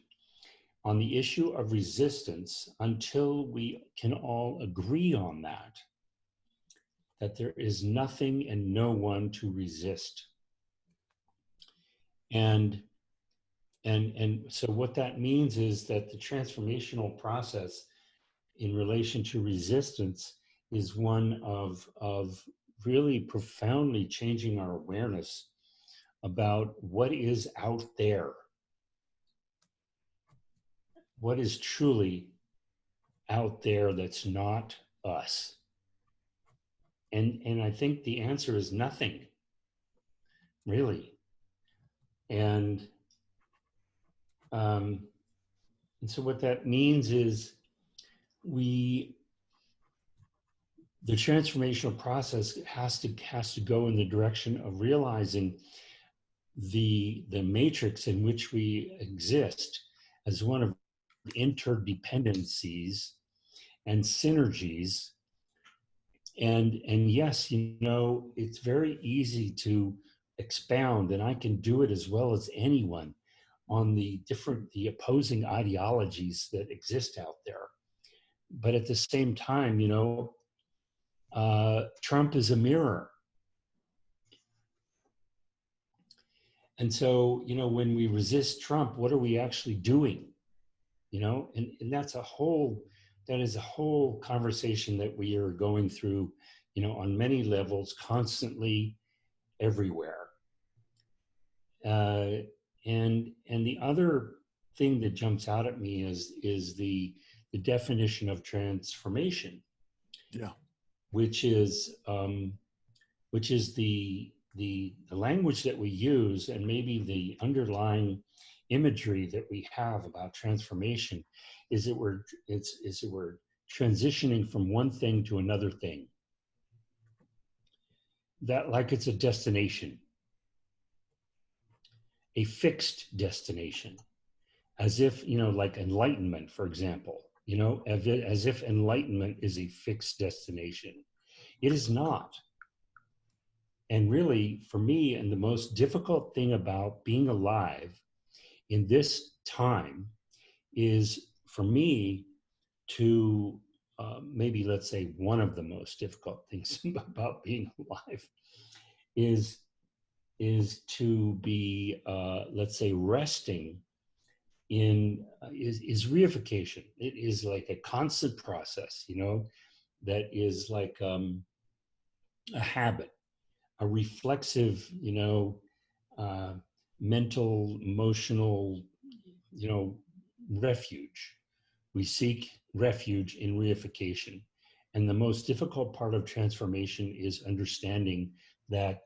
on the issue of resistance until we can all agree on that there is nothing and no one to resist. And so what that means is that the transformational process in relation to resistance is one of really profoundly changing our awareness about what is out there, what is truly out there that's not us. And I think the answer is nothing, really. And so what that means is the transformational process has to go in the direction of realizing the matrix in which we exist as one of interdependencies and synergies. And yes, it's very easy to expound, and I can do it as well as anyone, on the opposing ideologies that exist out there. But at the same time, Trump is a mirror. And so, when we resist Trump, what are we actually doing? And that is a whole conversation that we are going through, on many levels, constantly, everywhere. And the other thing that jumps out at me is the definition of transformation. Yeah. Which is the language that we use, and maybe the underlying imagery that we have about transformation is that we're transitioning from one thing to another thing. That, like, it's a destination, a fixed destination, as if, like enlightenment, for example, as if enlightenment is a fixed destination. It is not. And really, for me, and the most difficult thing about being alive in this time is, for me, to maybe, let's say, one of the most difficult things about being alive is to be, let's say, resting in is reification. It is like a constant process, that is like a habit, a reflexive, mental, emotional, refuge. We seek refuge in reification. And the most difficult part of transformation is understanding that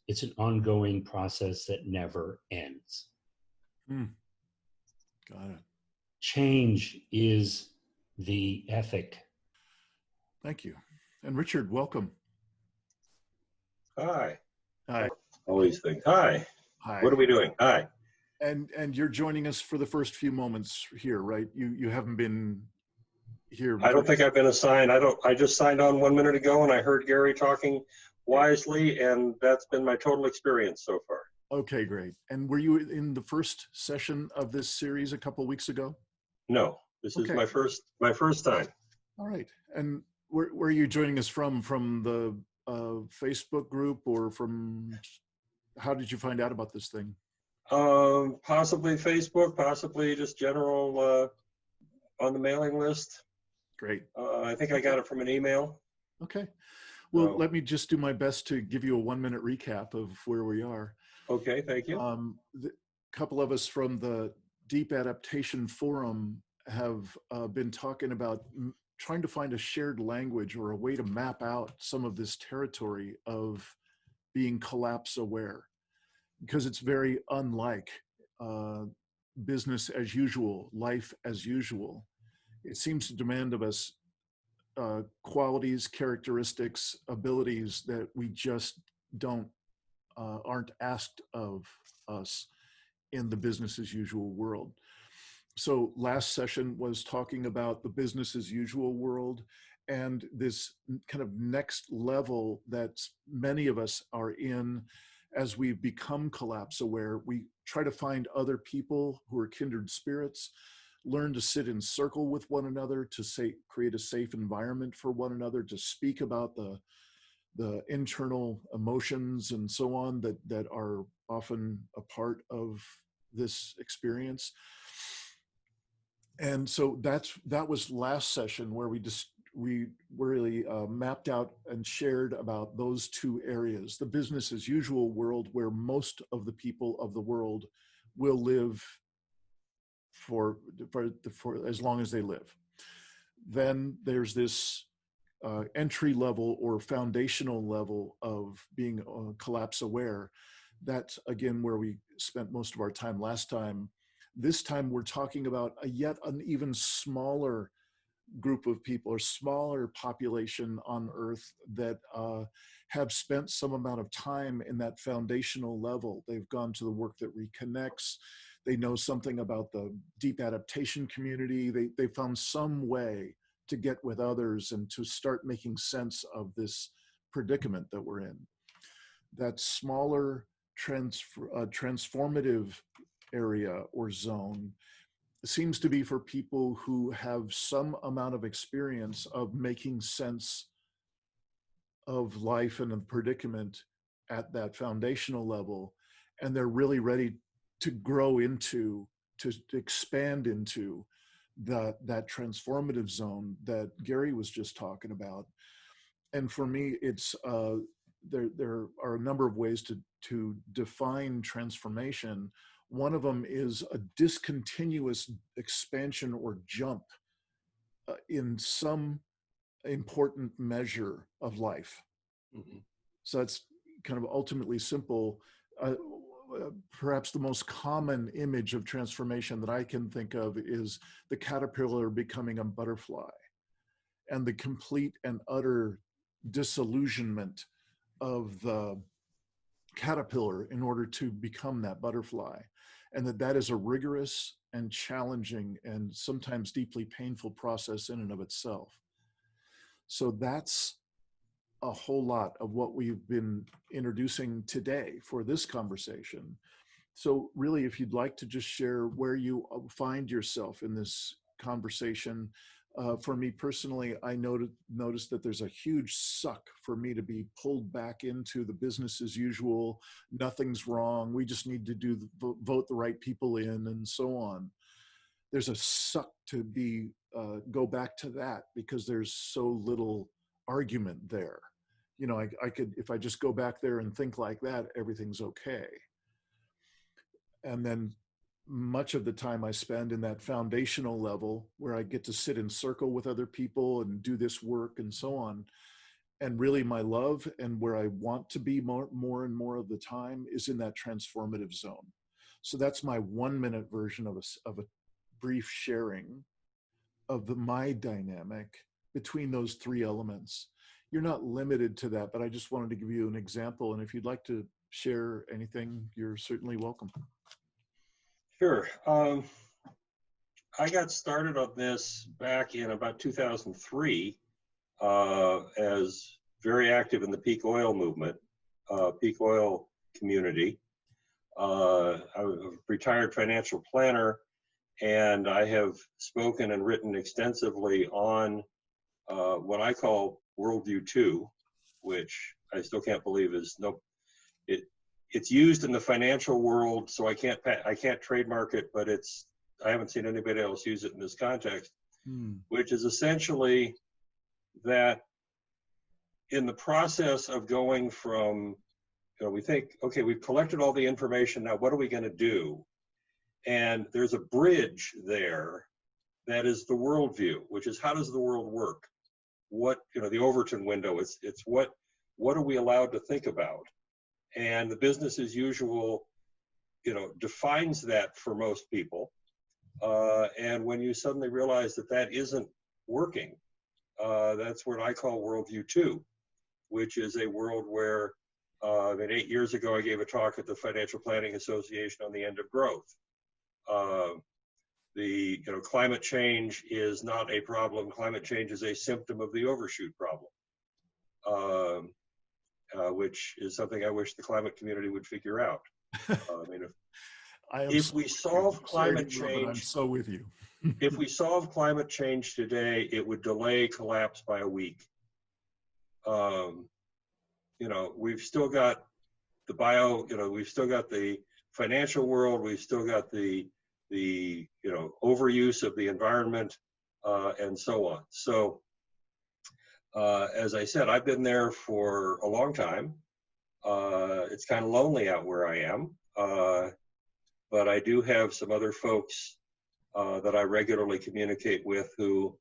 it's an ongoing process that never ends. Got it. Change is the ethic. Thank you. And Richard, welcome. Hi. Hi. Always think, hi. Hi. What are we doing? Hi. And you're joining us for the first few moments here, right? You haven't been here. I don't think I've been assigned. I just signed on 1 minute ago and I heard Gary talking wisely, and that's been my total experience so far. Okay, great. And were you in the first session of this series a couple weeks ago? No, this is my first time. All right. And where are you joining us from? From the Facebook group, or from, how did you find out about this thing? Possibly Facebook, possibly just general on the mailing list. Great. I think I got it from an email. Okay. Well, let me just do my best to give you a 1 minute recap of where we are. Okay, thank you. A couple of us from the Deep Adaptation Forum have been talking about trying to find a shared language or a way to map out some of this territory of being collapse aware, because it's very unlike business as usual, life as usual. It seems to demand of us qualities, characteristics, abilities that we just aren't asked of us in the business as usual world. So last session was talking about the business as usual world and this kind of next level that many of us are in as we've become collapse aware. We try to find other people who are kindred spirits, learn to sit in circle with one another, to create a safe environment for one another, to speak about the internal emotions and so on that are often a part of this experience. And so that was last session, where we really mapped out and shared about those two areas: the business as usual world, where most of the people of the world will live for as long as they live. Then there's this entry level or foundational level of being collapse aware. That's again where we spent most of our time last time. This time we're talking about yet an even smaller group of people, or smaller population on Earth, that have spent some amount of time in that foundational level. They've gone to the work that reconnects. They know something about the deep adaptation community. They found some way to get with others and to start making sense of this predicament that we're in. That smaller transformative area or zone seems to be for people who have some amount of experience of making sense of life and the predicament at that foundational level, and they're really ready to grow into, to expand into that transformative zone that Gary was just talking about. And for me, it's there are a number of ways to define transformation. One of them is a discontinuous expansion or jump in some important measure of life. Mm-hmm. So that's kind of ultimately simple. Perhaps the most common image of transformation that I can think of is the caterpillar becoming a butterfly, and the complete and utter disillusionment of the caterpillar in order to become that butterfly. And that is a rigorous and challenging and sometimes deeply painful process in and of itself. So that's a whole lot of what we've been introducing today for this conversation. So really, if you'd like to just share where you find yourself in this conversation. For me personally, I noticed that there's a huge suck for me to be pulled back into the business as usual. Nothing's wrong. We just need to vote the right people in and so on. There's a suck to be go back to that because there's so little argument there. You know, I could, if I just go back there and think like that, everything's okay. And then much of the time I spend in that foundational level where I get to sit in circle with other people and do this work and so on. And really my love and where I want to be more and more of the time is in that transformative zone. So that's my 1 minute version of a brief sharing of my dynamic between those three elements. You're not limited to that, but I just wanted to give you an example. And if you'd like to share anything, you're certainly welcome. Sure. I got started on this back in about 2003 as very active in the peak oil movement, peak oil community. I'm a retired financial planner, and I have spoken and written extensively on what I call Worldview 2, which I still can't believe is it's used in the financial world, so I can't trademark it, but I haven't seen anybody else use it in this context, which is essentially that in the process of going from, we think, okay, we've collected all the information, now what are we going to do? And there's a bridge there that is the worldview, which is how does the world work? What, the Overton window, it's what are we allowed to think about? And the business as usual, defines that for most people. And when you suddenly realize that that isn't working, that's what I call Worldview 2, which is a world where, 8 years ago, I gave a talk at the Financial Planning Association on the end of growth. Climate change is not a problem. Climate change is a symptom of the overshoot problem, which is something I wish the climate community would figure out. If we solve climate change, I'm so with you. if we solve climate change today, it would delay collapse by a week. We've still got the we've still got the financial world, we've still got the overuse of the environment, and so on. So, as I said, I've been there for a long time. It's kind of lonely out where I am, but I do have some other folks that I regularly communicate with who,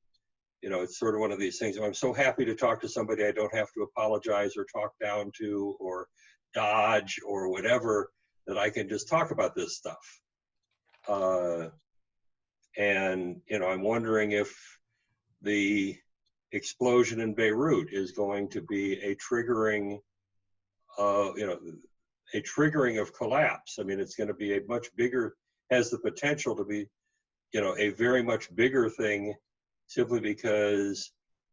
it's sort of one of these things. I'm so happy to talk to somebody I don't have to apologize or talk down to or dodge or whatever, that I can just talk about this stuff. And, I'm wondering if the explosion in Beirut is going to be a triggering, a triggering of collapse. I mean, it's going to be a much bigger, has the potential to be, a very much bigger thing, simply because,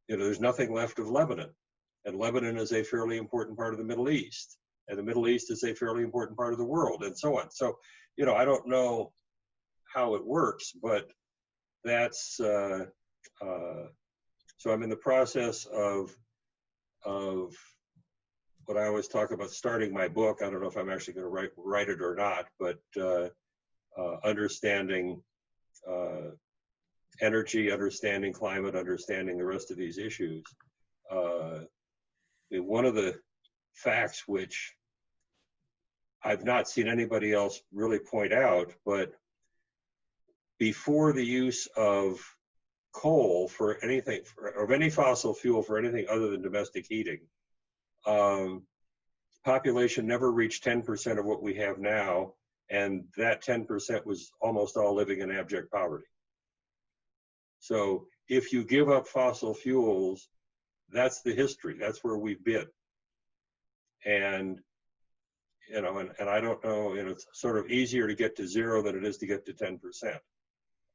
there's nothing left of Lebanon. And Lebanon is a fairly important part of the Middle East. And the Middle East is a fairly important part of the world, and so on. So, I don't know how it works, but that's, so I'm in the process of what I always talk about, starting my book. I don't know if I'm actually going to write it or not, but understanding energy, understanding climate, understanding the rest of these issues. One of the facts which I've not seen anybody else really point out, but before the use of coal for anything, of any fossil fuel for anything other than domestic heating, population never reached 10% of what we have now, and that 10% was almost all living in abject poverty. So if you give up fossil fuels, that's the history. That's where we've been. And and I don't know, it's sort of easier to get to 0 than it is to get to 10%.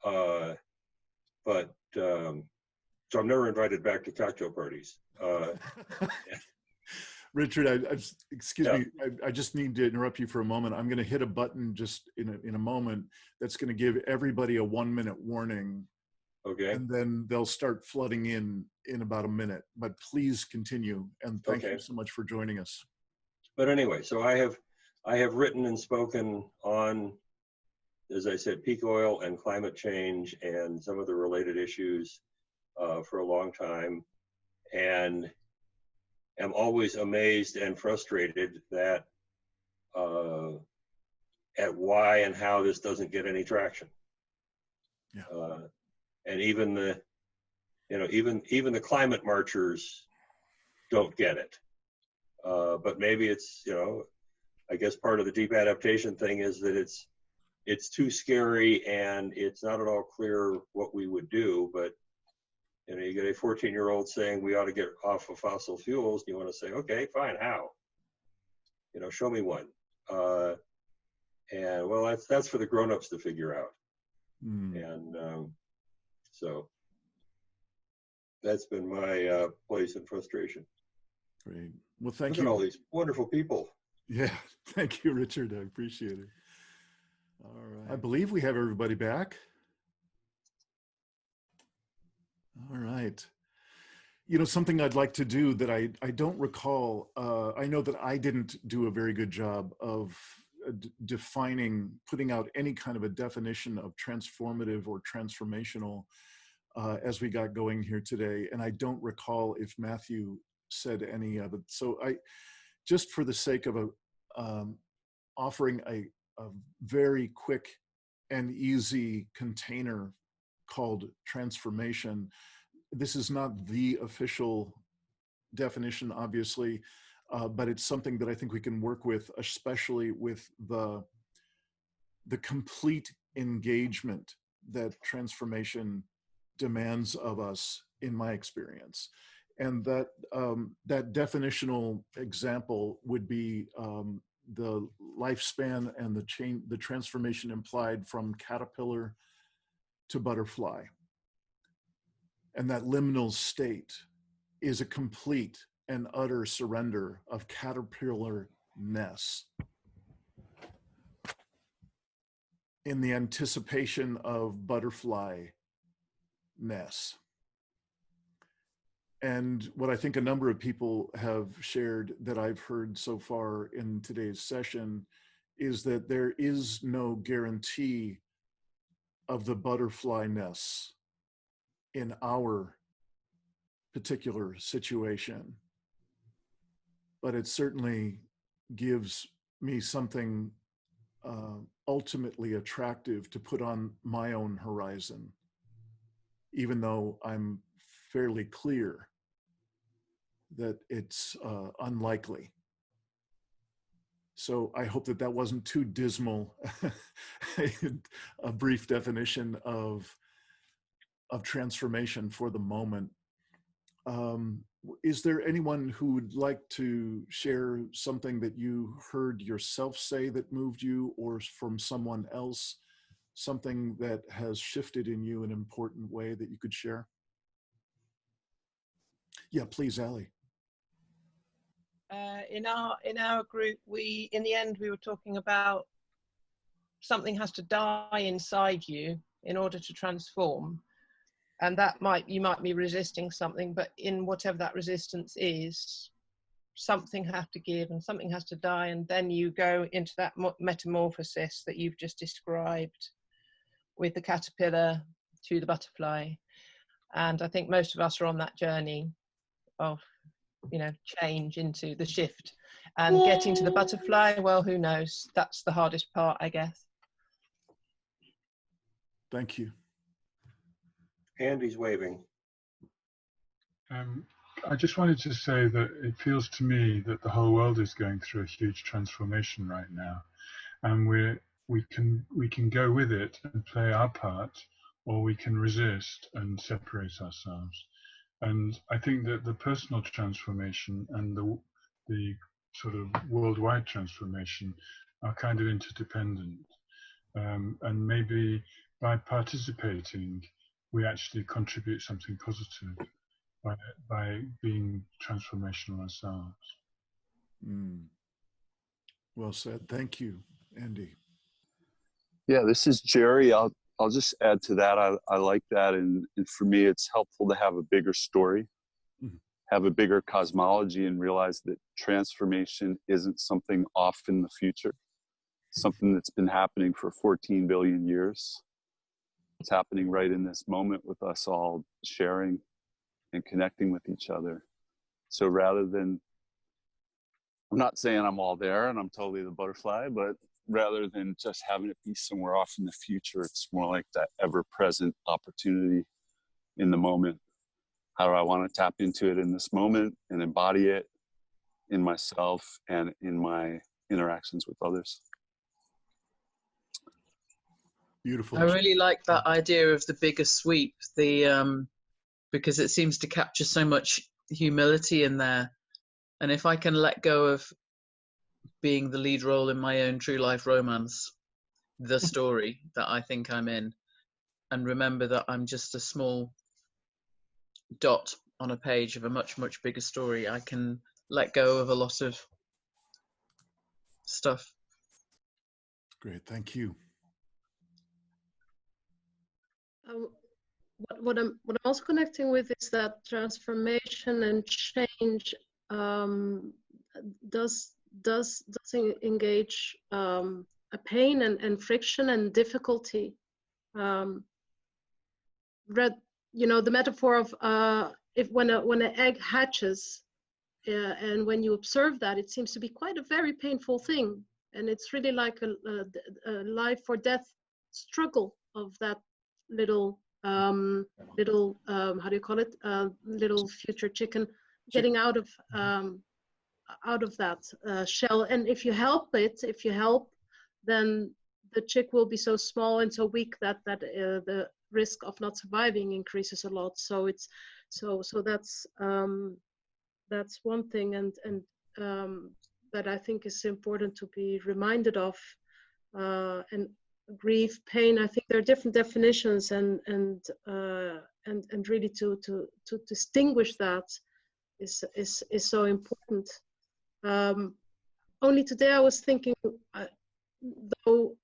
So I'm never invited back to cocktail parties. Richard, excuse me, I just need to interrupt you for a moment. I'm going to hit a button just in a moment that's going to give everybody a 1-minute warning. Okay. And then they'll start flooding in about a minute. But please continue, and thank you so much for joining us. But anyway, so I have written and spoken on, as I said, peak oil and climate change and some of the related issues for a long time, and am always amazed and frustrated that at why and how this doesn't get any traction. Yeah. And even the, even the climate marchers don't get it. But maybe it's, I guess part of the deep adaptation thing is that it's too scary and it's not at all clear what we would do. But you get a 14-year-old saying we ought to get off of fossil fuels. You want to say, okay, fine, how? You know, show me one. And well, that's for the grown-ups to figure out. And so that's been my place in frustration. Great. Well, thank Look you. at all these wonderful people. Yeah, thank you, Richard. I appreciate it. All right. I believe we have everybody back. All right. You know, something I'd like to do that I don't recall, I know that I didn't do a very good job of defining, putting out any kind of a definition of transformative or transformational as we got going here today. And I don't recall if Matthew said any of it. So just for the sake of offering a very quick and easy container called transformation. This is not the official definition, obviously, but it's something that I think we can work with, especially with the complete engagement that transformation demands of us, in my experience. And that that definitional example would be the lifespan and the transformation implied from caterpillar to butterfly. And that liminal state is a complete and utter surrender of caterpillar-ness in the anticipation of butterfly-ness. And what I think a number of people have shared that I've heard so far in today's session is that there is no guarantee of the butterfly-ness in our particular situation. But it certainly gives me something ultimately attractive to put on my own horizon, even though I'm fairly clear that it's unlikely. So I hope that that wasn't too dismal, a brief definition of transformation for the moment. Is there anyone who would like to share something that you heard yourself say that moved you, or from someone else, something that has shifted in you in an important way that you could share? Yeah, please, Ali. In our group, in the end we were talking about something has to die inside you in order to transform, and that you might be resisting something, but in whatever that resistance is, something has to give and something has to die, and then you go into that metamorphosis that you've just described with the caterpillar to the butterfly. And I think most of us are on that journey of, you know, change into the shift, and getting to the butterfly, well, who knows? That's the hardest part, I guess. Thank you. Andy's waving. I just wanted to say that it feels to me that the whole world is going through a huge transformation right now, and we can go with it and play our part, or we can resist and separate ourselves. And I think that the personal transformation and the sort of worldwide transformation are kind of interdependent. And maybe by participating, we actually contribute something positive by being transformational ourselves. Well said. Thank you, Andy. Yeah, this is Jerry. I'll just add to that. I like that, and for me, it's helpful to have a bigger story, have a bigger cosmology, and realize that transformation isn't something off in the future, something that's been happening for 14 billion years. It's happening right in this moment with us all sharing and connecting with each other. So rather than, I'm not saying I'm all there and I'm totally the butterfly, but rather than just having it be somewhere off in the future, it's more like that ever-present opportunity in the moment. How do I want to tap into it in this moment and embody it in myself and in my interactions with others? Beautiful. I really like that idea of the bigger sweep, because it seems to capture so much humility in there. And if I can let go of being the lead role in my own true life romance, the story that I think I'm in, and remember that I'm just a small dot on a page of a much, much bigger story. I can let go of a lot of stuff. Great, thank you. What I'm also connecting with is that transformation and change does engage a pain and friction and difficulty. You know, the metaphor of when an egg hatches, and when you observe that, it seems to be quite a very painful thing, and it's really like a life or death struggle of that little how do you call it, little future chicken getting out of that shell. And if you help, then the chick will be so small and so weak that the risk of not surviving increases a lot. So it's so that's one thing, and that I think is important to be reminded of. And grief, pain, I think there are different definitions, and really to distinguish that is so important. Only today I was thinking, though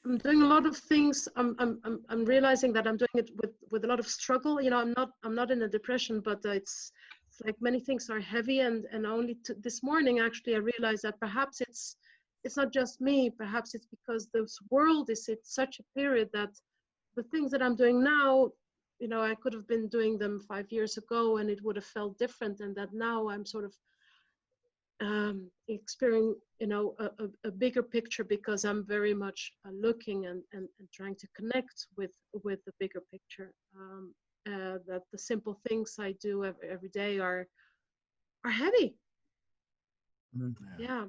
I'm doing a lot of things, I'm realizing that I'm doing it with a lot of struggle. You know, I'm not in a depression, but it's like many things are heavy, and only this morning actually I realized that perhaps it's not just me. Perhaps it's because this world is at such a period that the things that I'm doing now, you know, I could have been doing them 5 years ago and it would have felt different, and that now I'm sort of experiencing, you know, a bigger picture, because I'm very much looking and trying to connect with the bigger picture. That the simple things I do every day are heavy. Yeah.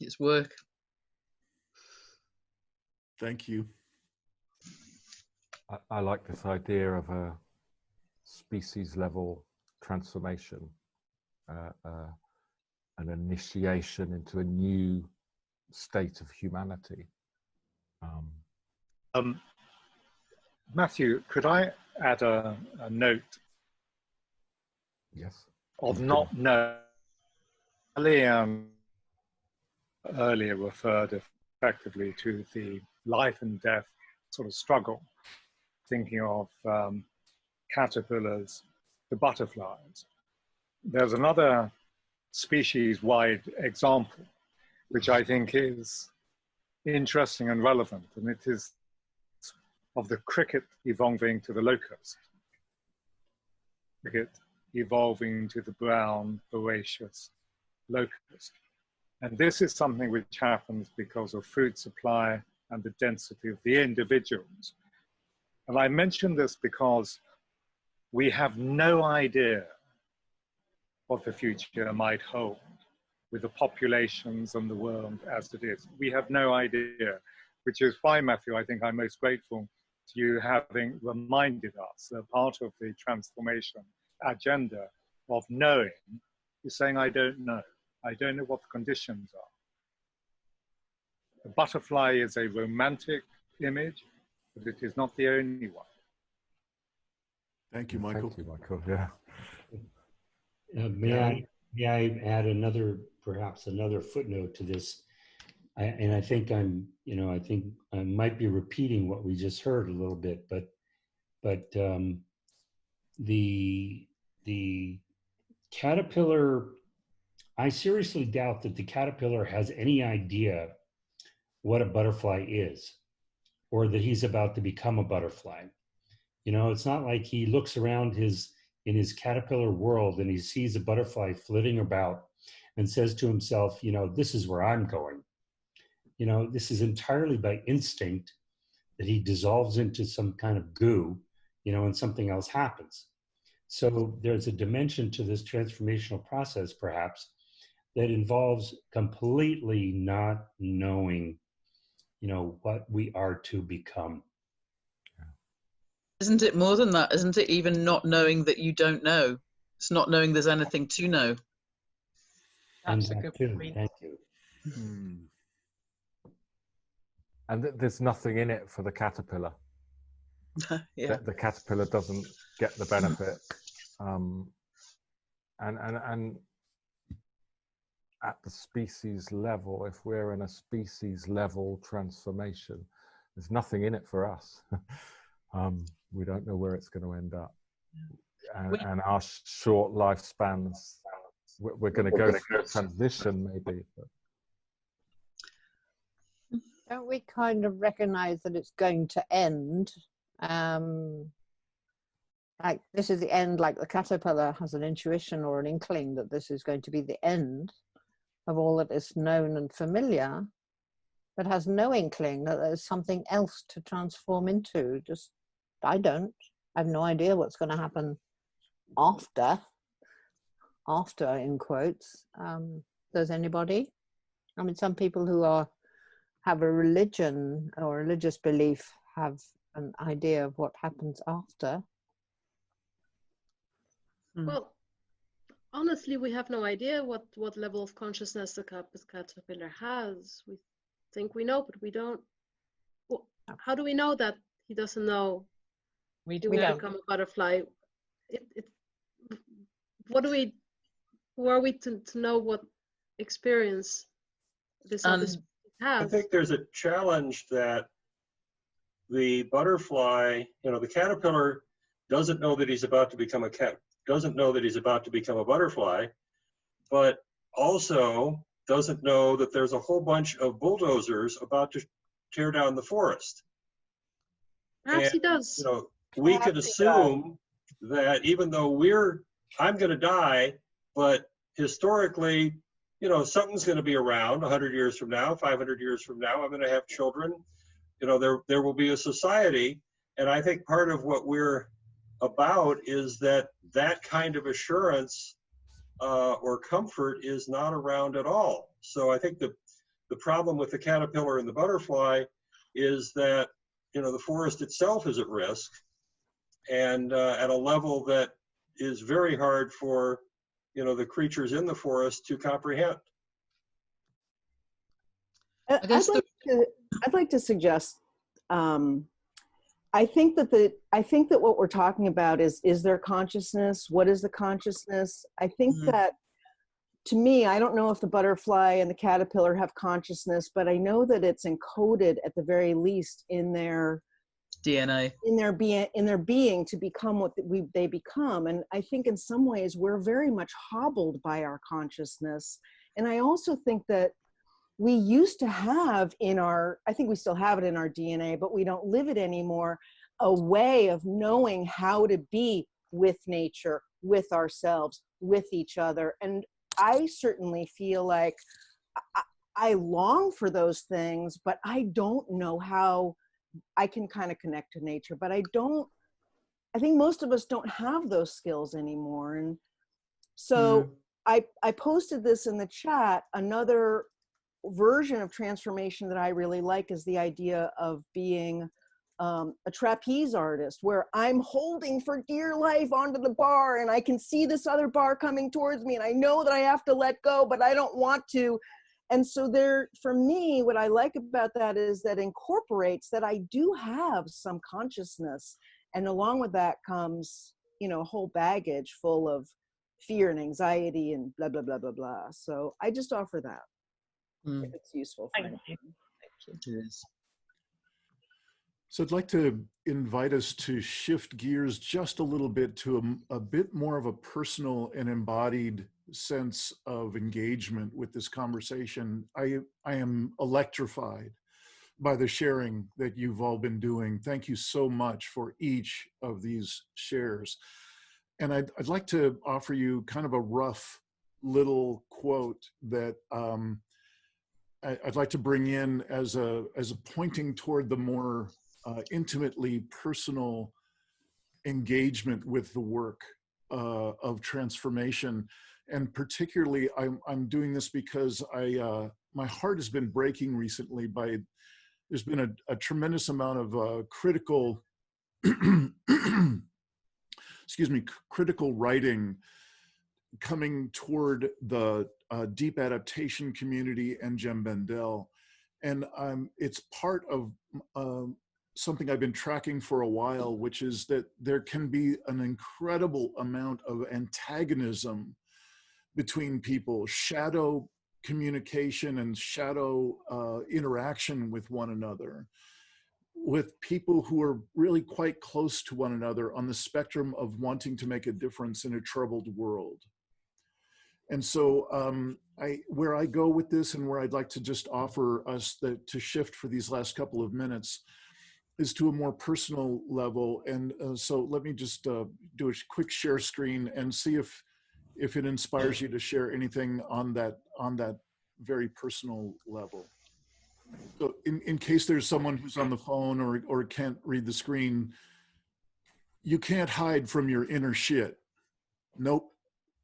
It's work. Thank you. I like this idea of a species level transformation, an initiation into a new state of humanity. Matthew, could I add a note? Yes. Of not knowing. Earlier referred effectively to the life and death sort of struggle, thinking of caterpillars to butterflies. There's another species-wide example, which I think is interesting and relevant, and it is of the cricket evolving to the locust, cricket evolving to the brown, voracious locust. And this is something which happens because of food supply and the density of the individuals. And I mention this because we have no idea what the future might hold with the populations and the world as it is. We have no idea, which is why, Matthew, I think I'm most grateful to you having reminded us that part of the transformation agenda of knowing is saying, I don't know. I don't know what the conditions are. The butterfly is a romantic image, but it is not the only one. Thank you, Michael. Thank you, Michael. Yeah. May I add another, perhaps another footnote to this? And I think I might be repeating what we just heard a little bit, but the caterpillar, I seriously doubt that the caterpillar has any idea what a butterfly is, or that he's about to become a butterfly. You know, it's not like he looks around in his caterpillar world and he sees a butterfly flitting about and says to himself, you know, this is where I'm going. You know, this is entirely by instinct that he dissolves into some kind of goo, you know, and something else happens. So there's a dimension to this transformational process, perhaps, that involves completely not knowing, you know, what we are to become. Isn't it more than that? Isn't it even not knowing that you don't know? It's not knowing there's anything to know. And That's a that good too. point. Thank you. And there's nothing in it for the caterpillar. Yeah. The caterpillar doesn't get the benefit. And at the species level, if we're in a species level transformation, there's nothing in it for us. We don't know where it's going to end up. And our short lifespans, we're going to go through a transition maybe. But. Don't we kind of recognize that it's going to end? Like this is the end, like the caterpillar has an intuition or an inkling that this is going to be the end of all that is known and familiar, but has no inkling that there's something else to transform into. Just, I have no idea what's going to happen after in quotes. Does anybody? I mean, some people who have a religion or religious belief have an idea of what happens after. Well, honestly, we have no idea what level of consciousness the caterpillar has. We think we know, but we don't. Well, how do we know that he doesn't know we will become a butterfly? Who are we to know what experience this other species has? I think there's a challenge that the butterfly, the caterpillar doesn't know that he's about to become doesn't know that he's about to become a butterfly, but also doesn't know that there's a whole bunch of bulldozers about to tear down the forest. Perhaps he does. We could assume that even though I'm going to die, but historically, something's going to be around 100 years from now, 500 years from now. I'm going to have children. There will be a society, and I think part of what we're about is that kind of assurance or comfort is not around at all. So I think the problem with the caterpillar and the butterfly is that the forest itself is at risk, and at a level that is very hard for the creatures in the forest to comprehend. I'd like to suggest. I think that what we're talking about is there consciousness? What is the consciousness? I think that, to me, I don't know if the butterfly and the caterpillar have consciousness, but I know that it's encoded at the very least in their DNA, in their being to become what they become. And I think in some ways we're very much hobbled by our consciousness. And I also think that we used to have I think we still have it in our DNA, but we don't live it anymore, a way of knowing how to be with nature, with ourselves, with each other. And I certainly feel like I long for those things, but I don't know how I can kind of connect to nature, but I think most of us don't have those skills anymore. And so I posted this in the chat. Another version of transformation that I really like is the idea of being a trapeze artist, where I'm holding for dear life onto the bar and I can see this other bar coming towards me and I know that I have to let go, but I don't want to. And so for me, what I like about that is that incorporates that I do have some consciousness. And along with that comes, a whole baggage full of fear and anxiety and blah, blah, blah, blah, blah. So I just offer that. If it's useful for anyone. Thank you. It is. So I'd like to invite us to shift gears just a little bit to a bit more of a personal and embodied sense of engagement with this conversation. I am electrified by the sharing that you've all been doing. Thank you so much for each of these shares. And I'd like to offer you kind of a rough little quote that I'd like to bring in as a pointing toward the more intimately personal engagement with the work of transformation. And particularly, I'm doing this because my heart has been breaking recently by, there's been a tremendous amount of critical, critical writing coming toward the deep adaptation community and Jem Bendel. And it's part of something I've been tracking for a while, which is that there can be an incredible amount of antagonism between people, shadow communication and shadow interaction with one another, with people who are really quite close to one another on the spectrum of wanting to make a difference in a troubled world. And so where I go with this, and where I'd like to just offer us to shift for these last couple of minutes, is to a more personal level. And so let me just do a quick share screen and see if it inspires you to share anything on that very personal level. So in case there's someone who's on the phone or can't read the screen, you can't hide from your inner shit. Nope.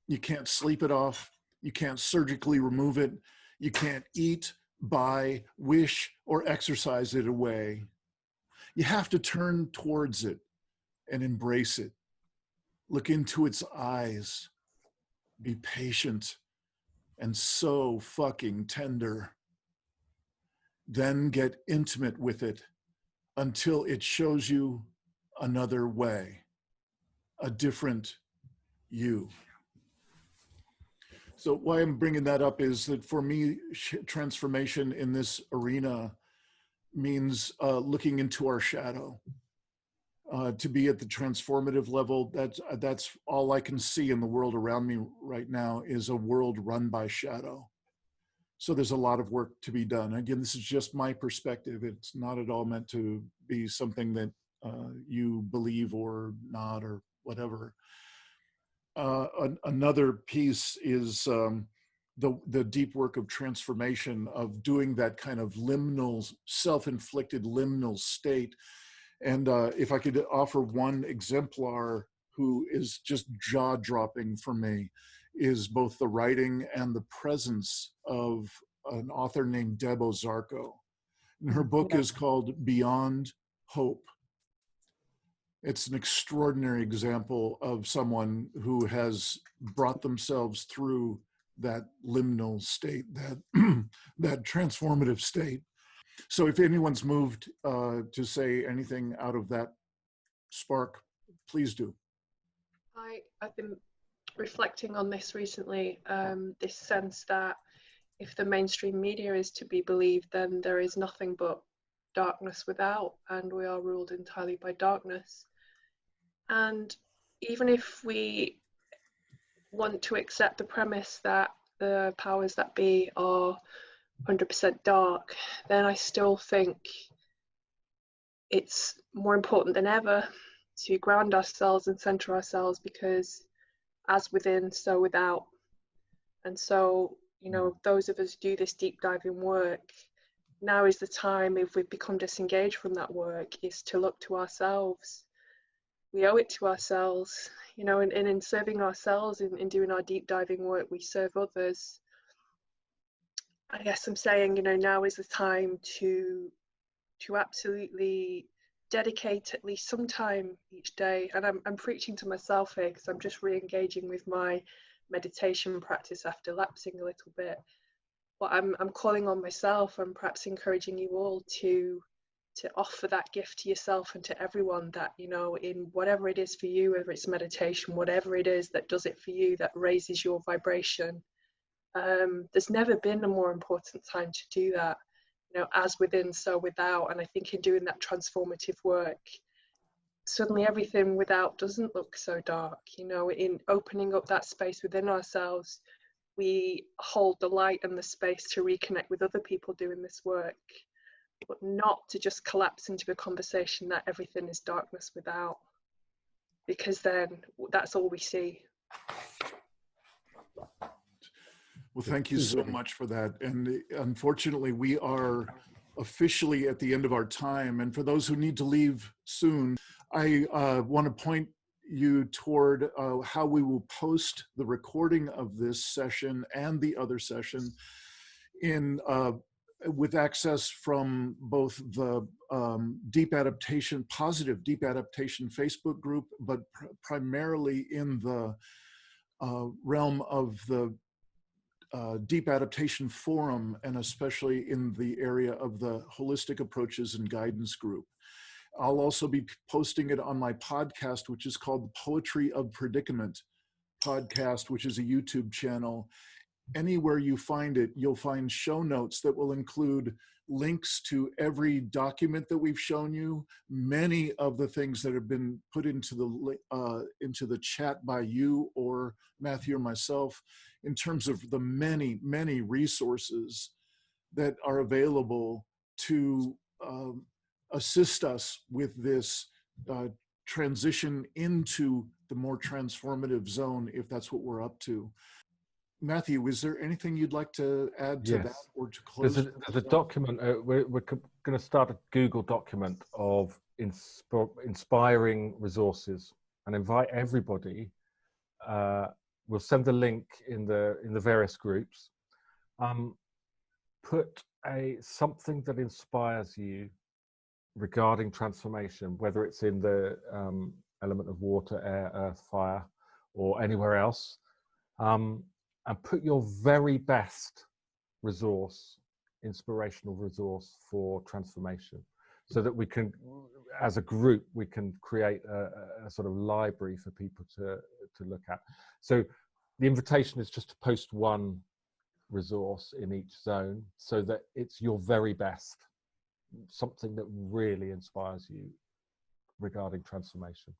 You can't sleep it off. You can't surgically remove it. You can't eat, buy, wish, or exercise it away. You have to turn towards it and embrace it. Look into its eyes. Be patient and so fucking tender. Then get intimate with it until it shows you another way, a different you. So why I'm bringing that up is that for me, transformation in this arena means looking into our shadow. To be at the transformative level, that's all I can see in the world around me right now is a world run by shadow. So there's a lot of work to be done. Again, this is just my perspective. It's not at all meant to be something that you believe or not or whatever. Another piece is the deep work of transformation, of doing that kind of liminal, self-inflicted liminal state. And if I could offer one exemplar who is just jaw-dropping for me, is both the writing and the presence of an author named Deb Ozarko. And her book is called Beyond Hope. It's an extraordinary example of someone who has brought themselves through that liminal state, that transformative state. So if anyone's moved to say anything out of that spark, please do. I've been reflecting on this recently, this sense that if the mainstream media is to be believed, then there is nothing but darkness without, and we are ruled entirely by darkness. And even if we want to accept the premise that the powers that be are 100% dark, then I still think it's more important than ever to ground ourselves and center ourselves, because as within, so without. And so, you know, those of us who do this deep diving work, now is the time, if we've become disengaged from that work, is to look to ourselves. We owe it to ourselves, you know, and in serving ourselves, in doing our deep diving work, we serve others. I guess I'm saying, you know, now is the time to absolutely dedicate at least some time each day. And I'm preaching to myself here, because I'm just re-engaging with my meditation practice after lapsing a little bit. But I'm calling on myself, and perhaps encouraging you all to offer that gift to yourself and to everyone, that, you know, in whatever it is for you, whether it's meditation, whatever it is that does it for you, that raises your vibration. There's never been a more important time to do that, you know, as within, so without. And I think in doing that transformative work, suddenly everything without doesn't look so dark. You know, in opening up that space within ourselves, we hold the light and the space to reconnect with other people doing this work, but not to just collapse into a conversation that everything is darkness without, because then that's all we see. Well, thank you so much for that. And unfortunately, we are officially at the end of our time. And for those who need to leave soon, I want to point you toward how we will post the recording of this session and the other session in with access from both the positive deep adaptation Facebook group, but primarily in the realm of the Deep Adaptation Forum, and especially in the area of the Holistic Approaches and Guidance Group. I'll also be posting it on my podcast, which is called the Poetry of Predicament podcast, which is a YouTube channel. Anywhere you find it, you'll find show notes that will include links to every document that we've shown you, many of the things that have been put into the chat by you or Matthew or myself, in terms of the many, many resources that are available to assist us with this transition into the more transformative zone, if that's what we're up to. Matthew, is there anything you'd like to add to that or to close? There's a document, we're going to start a Google document of inspiring resources and invite everybody. We'll send the link in the various groups. Put something that inspires you regarding transformation, whether it's in the element of water, air, earth, fire, or anywhere else. And put your very best resource, inspirational resource for transformation, so that we can, as a group, we can create a sort of library for people to look at. So the invitation is just to post one resource in each zone, so that it's your very best, something that really inspires you regarding transformation.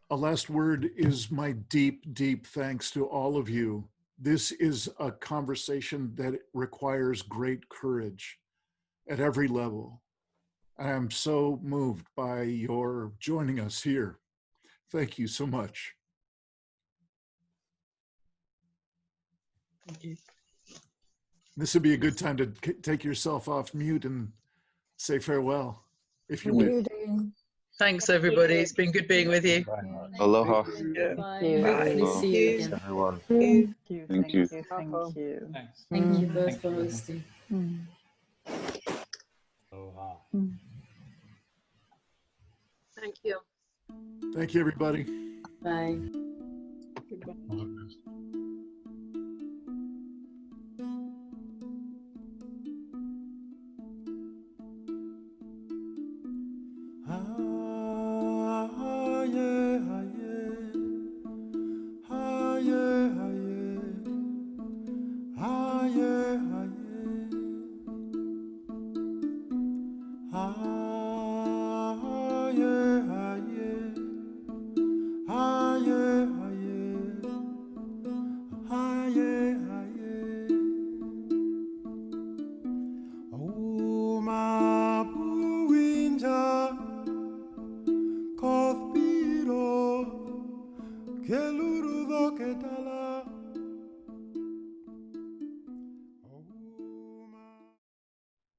A last word is my deep, deep thanks to all of you. This is a conversation that requires great courage at every level. I am so moved by your joining us here. Thank you so much. Thank you. This would be a good time to take yourself off mute and say farewell, if you wish. Thanks, everybody. It's been good being with you. Aloha. Hopefully see you again. Everyone. Thank you. Thank you. Thank you. Thank you both for hosting. Aloha. Thank you. Thank you, everybody. Bye. Keluru do que tala